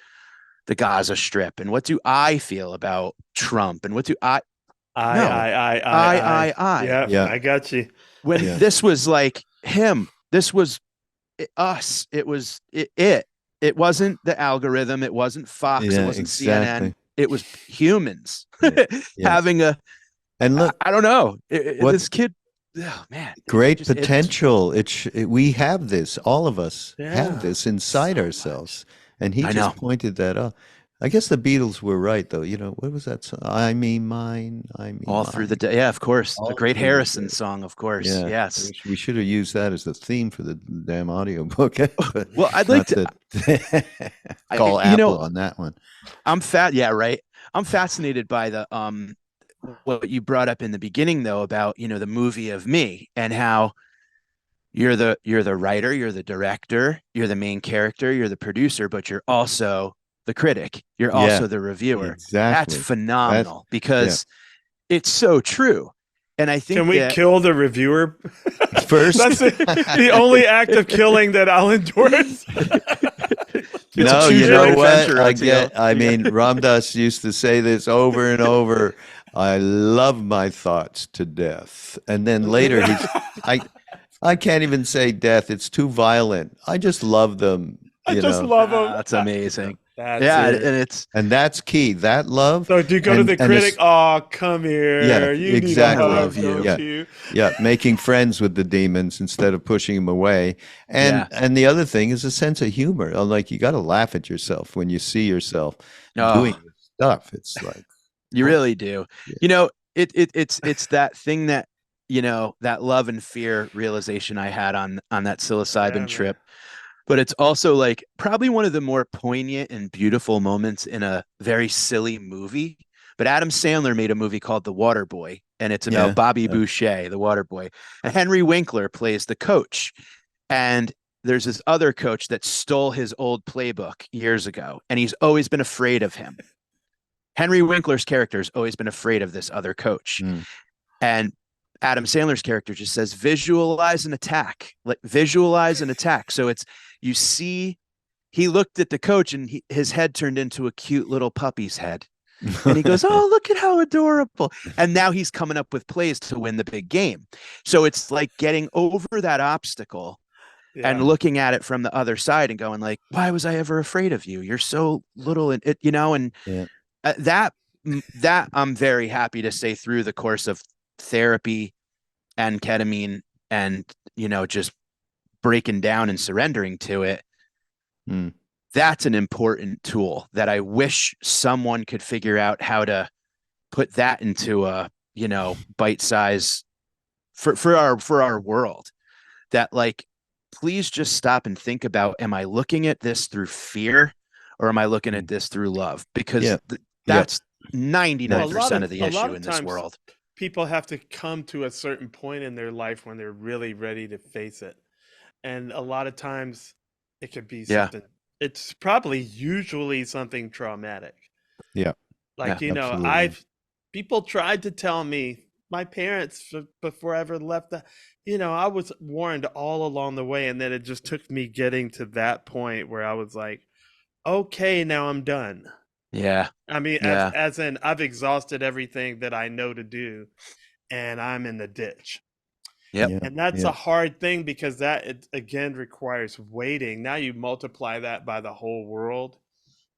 the Gaza Strip? And what do I feel about Trump? And what do I. Yeah, I got you. When this was like him, this was us. It was it. It wasn't the algorithm. It wasn't Fox. It wasn't CNN. It was humans having a. And look, I don't know. This kid, oh man, great potential. We have this. All of us have this inside ourselves, and he just pointed that out. I guess the Beatles were right, though. What was that song? I mean, mine. I mean, all through the day. Yeah, of course. The great Harrison song, of course. Yeah. Yes. We should have used that as the theme for the damn audiobook. Well, I'd like to call Apple on that one. I'm fascinated by the what you brought up in the beginning, though, about the movie of me and how you're the writer, you're the director, you're the main character, you're the producer, but you're also the critic. You're also the reviewer. Exactly. That's phenomenal because it's so true. And I think can we kill the reviewer first? That's the only act of killing that I'll endorse. No, you know what? I mean, Ram Dass used to say this over and over. I love my thoughts to death. And then later I can't even say death. It's too violent. I just love them. I just love them. That's amazing. That's Yeah, it. and it's And that's key. That love. So do you go to and- the and critic? it's- Oh, come here. Yeah, You need a exactly. hug, love you. don't Yeah. you? Yeah, making friends with the demons instead of pushing them away. And Yeah. and the other thing is a sense of humor. Like you got to laugh at yourself when you see yourself doing Oh, this stuff. It's like, you oh, really do. yeah. You know, it's that thing that, you know, that love and fear realization I had on that psilocybin Yeah, man. trip. But it's also like probably one of the more poignant and beautiful moments in a very silly movie. But Adam Sandler made a movie called The Water Boy, and it's about Yeah. Bobby Boucher, the water boy. And Henry Winkler plays the coach. And there's this other coach that stole his old playbook years ago, and he's always been afraid of him. Henry Winkler's character has always been afraid of this other coach. Mm. And Adam Sandler's character just says, visualize an attack, like visualize an attack. So it's, you see, he looked at the coach and his head turned into a cute little puppy's head. And he goes, oh, look at how adorable. And now he's coming up with plays to win the big game. So it's like getting over that obstacle and looking at it from the other side and going like, why was I ever afraid of you? You're so little. And it, you know, and Yeah. that I'm very happy to say through the course of therapy and ketamine and, you know, just breaking down and surrendering to it. Mm. That's an important tool that I wish someone could figure out how to put that into a, you know, bite size for our world. That like, please just stop and think about, am I looking at this through fear or am I looking at this through love? Because that's 99% of the issue in this world. People have to come to a certain point in their life when they're really ready to face it. And a lot of times it could be something, it's probably usually something traumatic. Yeah. Like, you know, absolutely. people tried to tell me, my parents, before I ever left, you know, I was warned all along the way. And then it just took me getting to that point where I was like, okay, now I'm done. Yeah. I mean, Yeah. as in, I've exhausted everything that I know to do, and I'm in the ditch. Yep. Yeah. And that's Yeah. a hard thing because that, it, again, requires waiting. Now you multiply that by the whole world.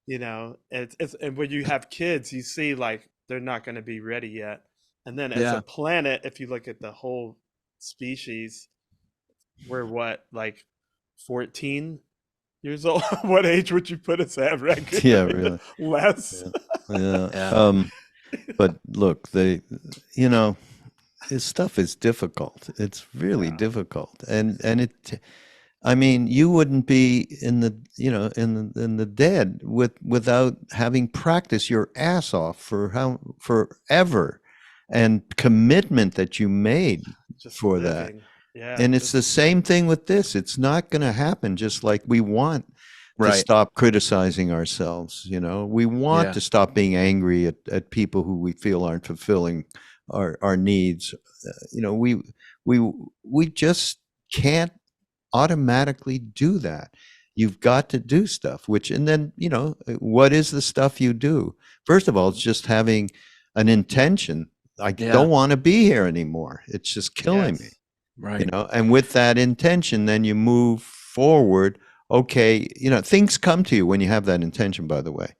You know, it's and when you have kids, you see like they're not going to be ready yet. And then as a planet, if you look at the whole species, we're what, like 14 years old? What age would you put us at, Raghu? Yeah, really. Less. Yeah. Yeah. But look, you know, this stuff is difficult. It's really difficult, and it. I mean, you wouldn't be in the, you know, in the dead without having practiced your ass off forever, and commitment that you made Just for living. that. Yeah. And it's the same thing with this. It's not going to happen just like we want to stop criticizing ourselves. You know, we want to stop being angry at people who we feel aren't fulfilling our needs. You know, we just can't automatically do that. You've got to do stuff, and then, you know, what is the stuff you do? First of all, it's just having an intention. I don't want to be here anymore. It's just killing me. Right. You know, and with that intention, then you move forward. Okay, you know, things come to you when you have that intention, by the way.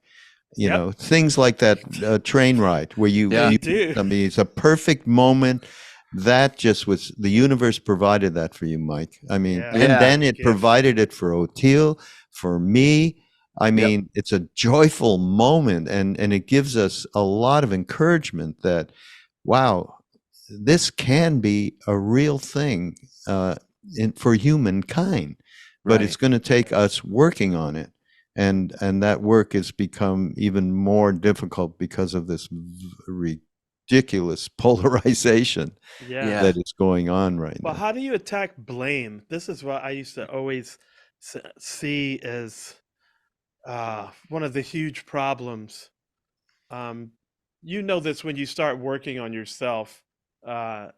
You know, things like that train ride where you do. I mean, it's a perfect moment. That just was, the universe provided that for you, Mike. I mean, and then it provided it for Oteil, for me. I mean, it's a joyful moment, and it gives us a lot of encouragement that, wow, this can be a real thing for humankind, but it's going to take us working on it. And that work has become even more difficult because of this ridiculous polarization that is going on right now. Well, how do you attack blame? This is what I used to always see as one of the huge problems. You know this when you start working on yourself, that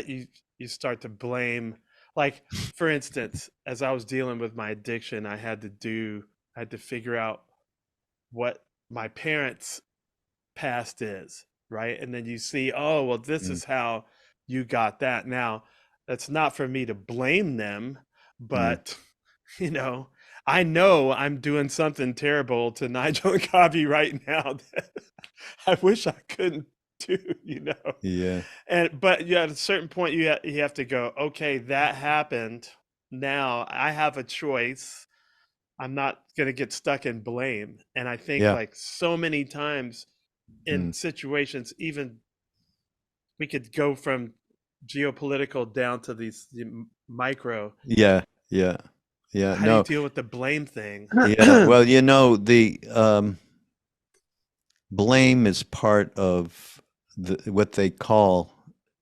you start to blame. Like, for instance, as I was dealing with my addiction, I had to figure out what my parents' past is, right? And then you see, oh, well, this is how you got that. Now, that's not for me to blame them, but you know, I know I'm doing something terrible to Nigel and Cobby right now that I wish I couldn't do, Yeah. But at a certain point, you have to go, okay, that happened. Now I have a choice. I'm not going to get stuck in blame. And I think Yeah. like so many times in situations, even we could go from geopolitical down to these micro. Yeah. Yeah. Yeah. How do you No. deal with the blame thing? Yeah. Well, the blame is part of what they call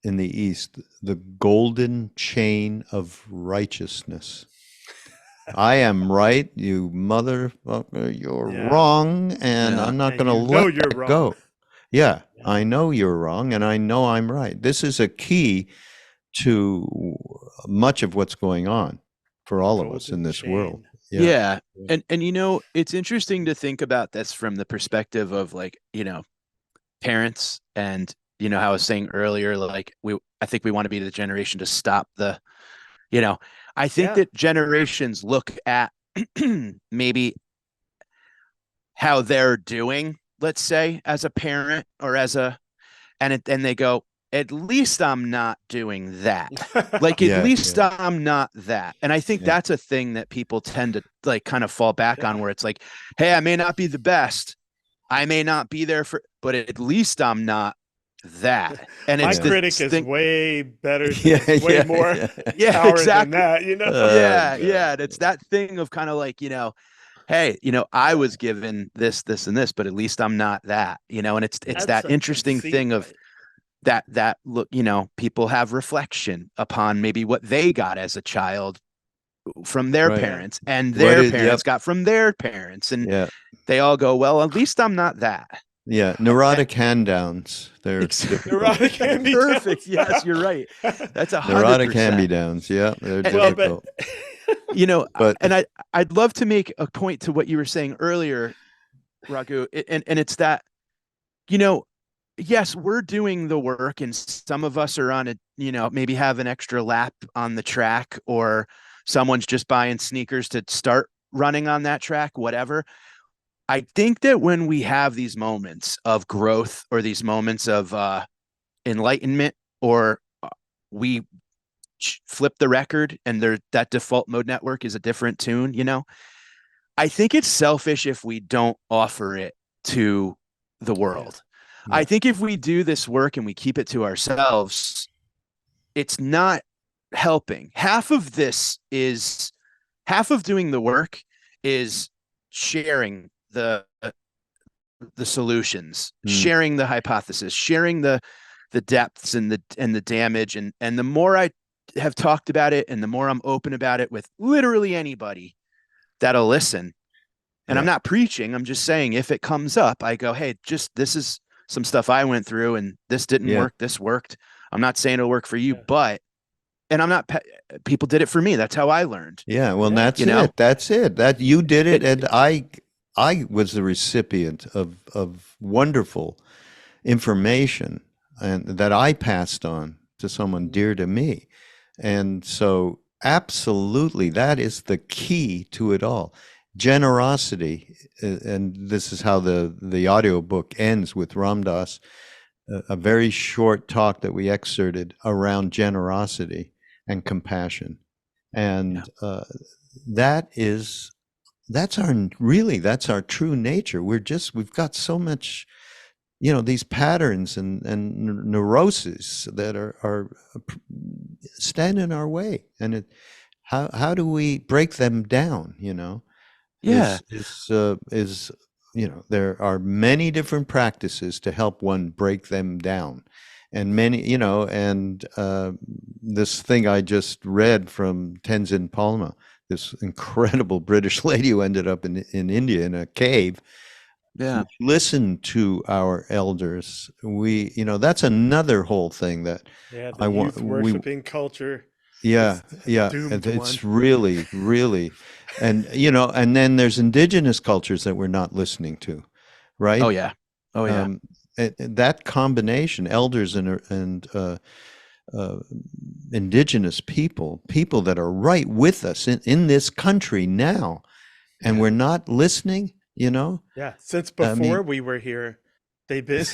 in the East the golden chain of righteousness. I am right, you motherfucker, you're Yeah. wrong, and Yeah. I'm not And going to you know let you're that wrong. go. Yeah, Yeah. I know you're wrong, and I know I'm right. This is a key to much of what's going on for all of us in Golden this world. chain. Yeah. And it's interesting to think about this from the perspective of like, parents and how I was saying earlier, like I think we want to be the generation to stop the, I think Yeah. that generations look at maybe how they're doing, let's say, as a parent or and they go, at least I'm not doing that. Like, at Yeah, least yeah. I'm not that. And I think Yeah. that's a thing that people tend to like kind of fall back on, Yeah. where it's like, hey, I may not be the best. I may not be there but at least I'm not that. And My it's this critic is thing. way better, Yeah, way yeah, more Yeah, power than exactly. that, Yeah, God. yeah. And it's that thing of kind of like, hey, I was given this, this, and this, but at least I'm not that, and it's That's that a interesting conceit, thing of right? that look, people have reflection upon maybe what they got as a child from their Right. parents, and What their is- parents yep. got from their parents, and Yeah. they all go, well, at least I'm not that. Yeah. Neurotic hand-downs. They're difficult. Neurotic hand-me-downs. Perfect. Yes, you're right. That's 100%. Neurotic hand-me-downs. Yeah, they're Well, difficult. but But and I'd love to make a point to what you were saying earlier, Raghu, and it's that, yes, we're doing the work, and some of us are on maybe have an extra lap on the track, or someone's just buying sneakers to start running on that track, whatever. I think that when we have these moments of growth, or these moments of enlightenment, or we flip the record and that default mode network is a different tune, I think it's selfish if we don't offer it to the world. Yeah. I think if we do this work and we keep it to ourselves, it's not helping. Half of doing the work is sharing the solutions, sharing the hypothesis, sharing the depths and the damage, and the more I have talked about it, and the more I'm open about it with literally anybody that'll listen. And I'm not preaching, I'm just saying, if it comes up, I go, hey, this is some stuff I went through, and this didn't work, this worked. I'm not saying it'll work for you, but, and I'm not, people did it for me. That's how I learned. Yeah, well, that's it. That's it. That you did it, and I was the recipient of wonderful information, and that I passed on to someone dear to me. And so absolutely, that is the key to it all. Generosity, and this is how the audiobook ends with Ram Dass, a very short talk that we excerpted around generosity and compassion. And that's our true nature. We've got so much, these patterns and neuroses that are stand in our way. And how do we break them down? There are many different practices to help one break them down. And many, and this thing I just read from Tenzin Palma, this incredible British lady who ended up in India in a cave. Yeah. Listen to our elders. That's another whole thing that I want. Worshiping culture. Yeah. It's really, really, and and then there's indigenous cultures that we're not listening to, right? Oh yeah. That combination, elders and indigenous people that are right with us in this country now, and we're not listening, you know? Yeah. Since I mean, before we were here, they've been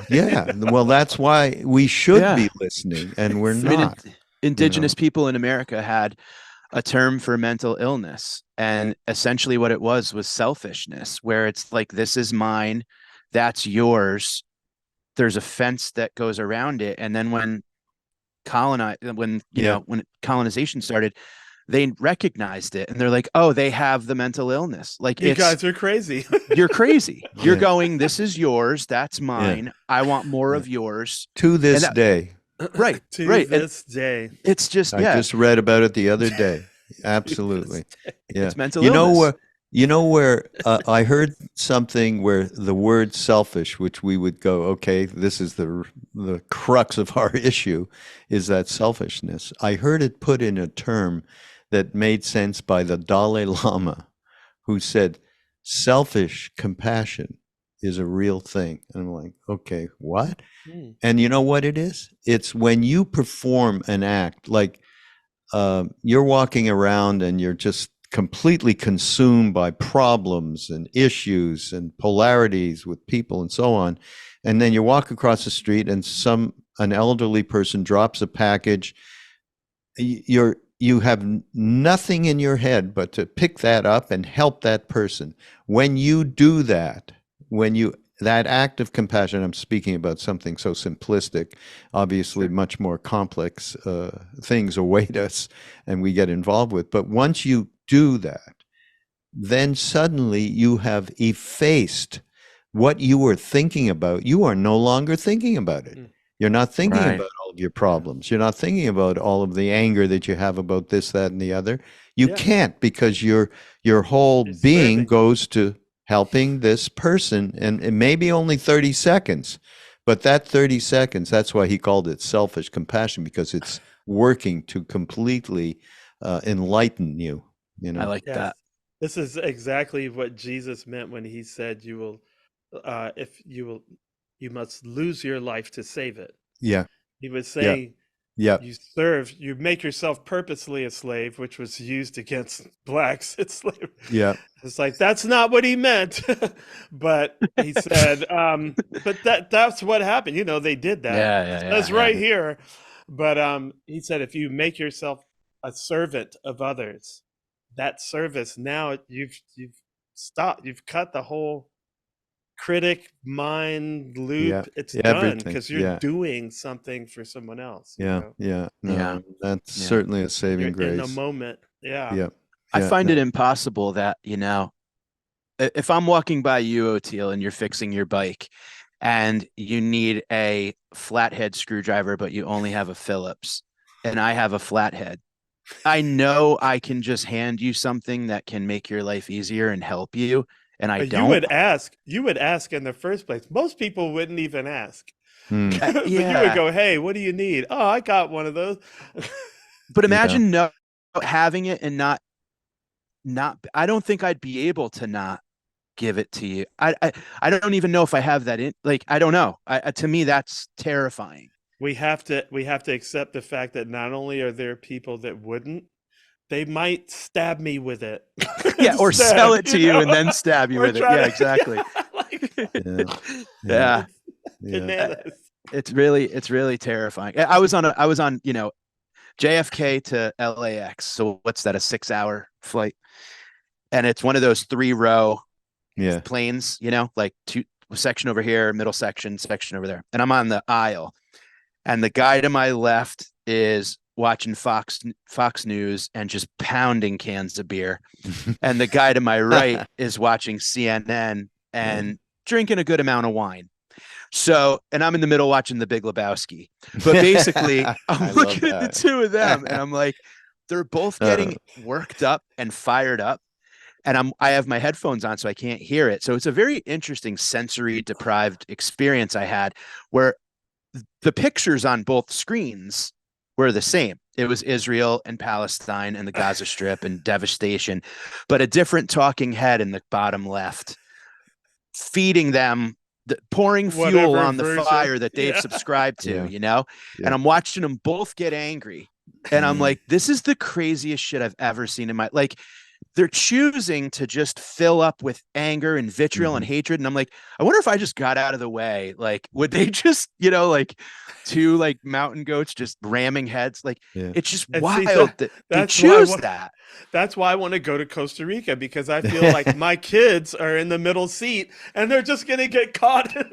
yeah. Well, that's why we should Yeah. be listening, and we're I mean, not. indigenous people in America had a term for mental illness, and essentially what it was selfishness, where it's like, this is mine, that's yours. There's a fence that goes around it. And then when colonization started, they recognized it, and they're like, oh, they have the mental illness. Like, you guys are crazy. You're crazy. You're Yeah. going, this is yours, that's mine. I want more of yours. To this day. Right. To right. this day. It's just, I just read about it the other day. Absolutely. Yeah. It's mental illness. You know where I heard something where the word selfish, which we would go, okay, this is the crux of our issue, is that selfishness. I heard it put in a term that made sense by the Dalai Lama, who said, selfish compassion is a real thing. And I'm like, okay, what? And you know what it is? It's when you perform an act, like you're walking around and you're just completely consumed by problems and issues and polarities with people and so on. And then you walk across the street and an elderly person drops a package. You have nothing in your head but to pick that up and help that person. When you do that, that act of compassion, I'm speaking about something so simplistic, obviously much more complex things await us and we get involved with. But once you do that, then suddenly you have effaced what you were thinking about. You are no longer thinking about it. You're not thinking about all of your problems. You're not thinking about all of the anger that you have about this, that, and the other. You can't, because your whole being goes to helping this person, and it may be only 30 seconds, but that 30 seconds, that's why he called it selfish compassion, because it's working to completely enlighten you. You know, I like that. This is exactly what Jesus meant when he said, you must lose your life to save it. Yeah. He was saying, yeah, you make yourself purposely a slave, which was used against blacks. It's like, it's like, that's not what he meant. But he said, but that's what happened. You know, they did that. That's right here. But he said, if you make yourself a servant of others, that service, now you've stopped, you've cut the whole critic mind loop. It's done, because you're doing something for someone else. That's certainly a saving grace in a moment. I find it impossible that, you know, if I'm walking by you, Oteil, and you're fixing your bike and you need a flathead screwdriver, but you only have a Phillips and I have a flathead, I know I can just hand you something that can make your life easier and help you. And don't. You would ask in the first place. Most people wouldn't even ask. But you Yeah. would go, hey, what do you need? Oh, I got one of those. But imagine not having it and not, I don't think I'd be able to not give it to you. I don't even know if I have that in, like, I don't know. To me, that's terrifying. We have to accept the fact that not only are there people that wouldn't, they might stab me with it. Yeah, or sell it to you and then stab you with it. Yeah, exactly. Yeah. Bananas. It's really terrifying. I was on, you know, JFK to LAX. So what's that, a 6-hour flight? And it's one of those 3-row planes, you know, like section over here, middle section over there. And I'm on the aisle. And the guy to my left is watching Fox News and just pounding cans of beer. And the guy to my right is watching CNN and drinking a good amount of wine. So, and I'm in the middle watching The Big Lebowski. But basically, I'm looking at the two of them and I'm like, they're both getting worked up and fired up. And I have my headphones on, so I can't hear it. So it's a very interesting sensory deprived experience I had, where the pictures on both screens were the same. It was Israel and Palestine and the Gaza Strip and devastation, but a different talking head in the bottom left, feeding them, pouring fuel on the fire that they've subscribed to, you know? And I'm watching them both get angry. And I'm like, this is the craziest shit I've ever seen in my, like, they're choosing to just fill up with anger and vitriol and hatred. And I'm like, I wonder if I just got out of the way, like, would they just, like two like mountain goats just ramming heads? Like, it's just And wild see, that they choose that. That's why I want to go to Costa Rica, because I feel like my kids are in the middle seat and they're just going to get caught in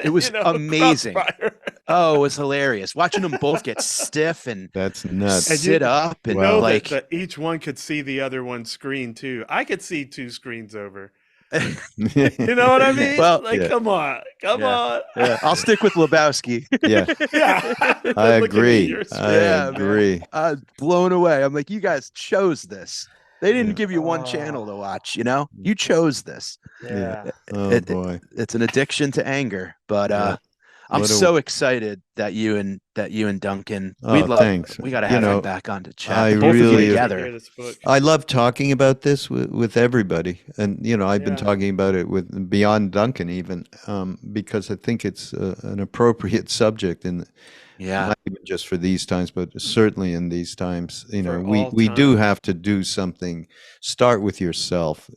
it was amazing. Crossfire. Oh, it was hilarious watching them both get stiff and that's nuts. and sit up and know like that each one could see the other one's screen too. I could see two screens over. You know what I mean? Well, come on. Yeah. I'll stick with Lebowski. Yeah. I agree. I agree. Blown away. I'm like, you guys chose this. They didn't give you one channel to watch, you chose this. Yeah. Oh boy. It's an addiction to anger, but I'm so excited that you and Duncan. Thanks. We got to have him back on to chat. I Both really of you together. I love talking about this with everybody, and I've been talking about it with beyond Duncan even, because I think it's an appropriate subject, and not even just for these times, but certainly in these times. We do have to do something. Start with yourself.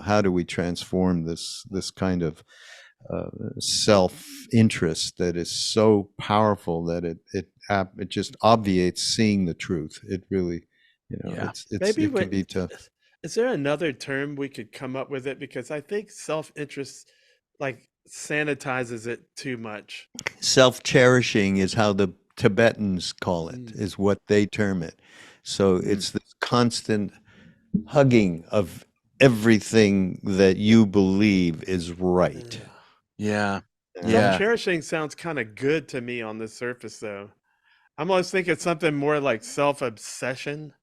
How do we transform this kind of self-interest that is so powerful that it just obviates seeing the truth. It really, maybe it can be tough. Is there another term we could come up with it? Because I think self-interest like sanitizes it too much. Self-cherishing is how the Tibetans call it, is what they term it. So it's this constant hugging of everything that you believe is right. Yeah. Self-cherishing sounds kind of good to me on the surface, though. I'm always thinking something more like self-obsession.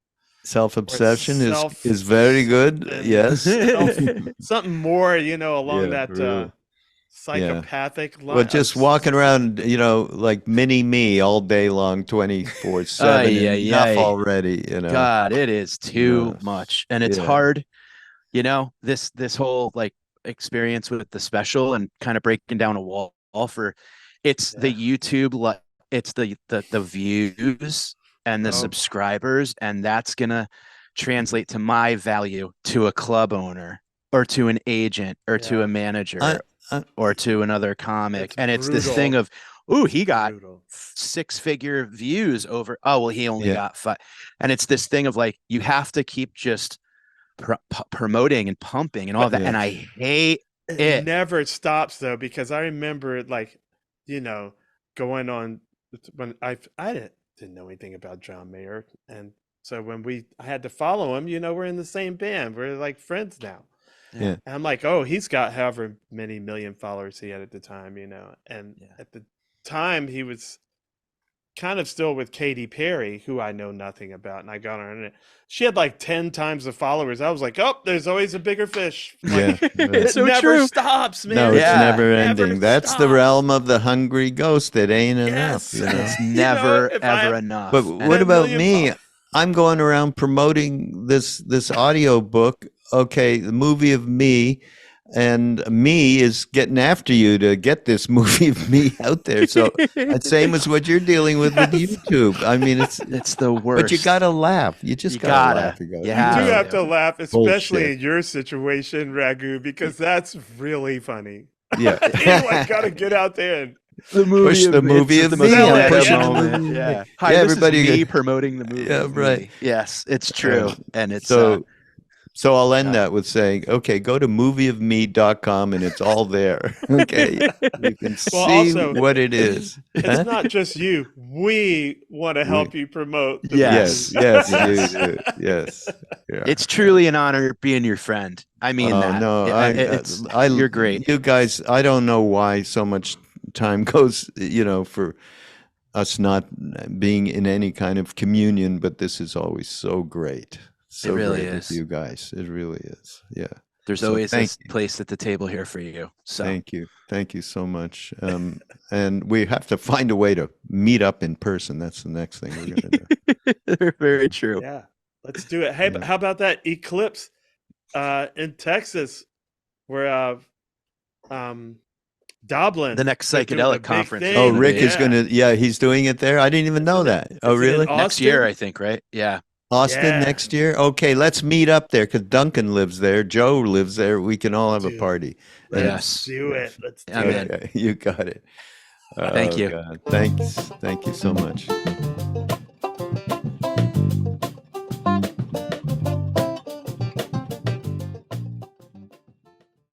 Self-obsession is very good. Yes. Something more, along that psychopathic line. Well, just walking around, like mini me all day long, 24/7. Enough already, God, it is too much, and it's hard. This whole like experience with the special and kind of breaking down a wall for it's the YouTube, it's the views and the subscribers, and that's gonna translate to my value to a club owner or to an agent or to a manager or to another comic. And it's this thing of, he got 6-figure views over, he only got 5. And it's this thing of like, you have to keep just promoting and pumping and all that. And I hate it. It never stops though, because I remember going on when I didn't know anything about John Mayer, and so when I had to follow him, we're in the same band, we're like friends now. And I'm like, he's got however many million followers he had at the time, and at the time he was kind of still with Katy Perry, who I know nothing about, and I got on it. She had like 10 times the followers. I was like, there's always a bigger fish. Like, it's so never true. Stops, man. No, it's never ending. That's the realm of the hungry ghost. It ain't enough. It's never ever enough. But what about me? I'm going around promoting this audio book. Okay, the movie of me. And me is getting after you to get this movie of me out there. So it's same as what you're dealing with YouTube. I mean, it's the worst. But you gotta laugh. You just gotta laugh. You do have to laugh, especially in your situation, Raghu, because that's really funny. Yeah, anyone gotta get out there and push the movie of me. I'm pushing the movie. Yeah. Hi, everybody. This is me promoting the movie. Yeah, right. Yes, it's true, and it's So I'll end that with saying, okay, go to movieofme.com and it's all there. Okay. You can see what it is. It's not just you. We want to help you promote. Yes, you do. Yes. Yeah. It's truly an honor being your friend. I mean that. No, you're great. You guys, I don't know why so much time goes, for us not being in any kind of communion, but this is always so great. So it really great is. with you guys. It really is. Yeah. There's always a place at the table here for you. So thank you so much. And we have to find a way to meet up in person. That's the next thing we're gonna do. Very true. Yeah, let's do it. Hey, how about that eclipse in Texas, where Dublin, the next psychedelic conference. Rick is gonna. Yeah, he's doing it there. I didn't even know that. Oh, really? Next year, I think. Right? Yeah. Austin Yeah. next year? Okay, let's meet up there because Duncan lives there. Joe lives there. We can all have a Dude, party. Let's Yes. do it. Let's do I'm it. in. You got it. Thank Oh, you. God. Thanks. Thank you so much.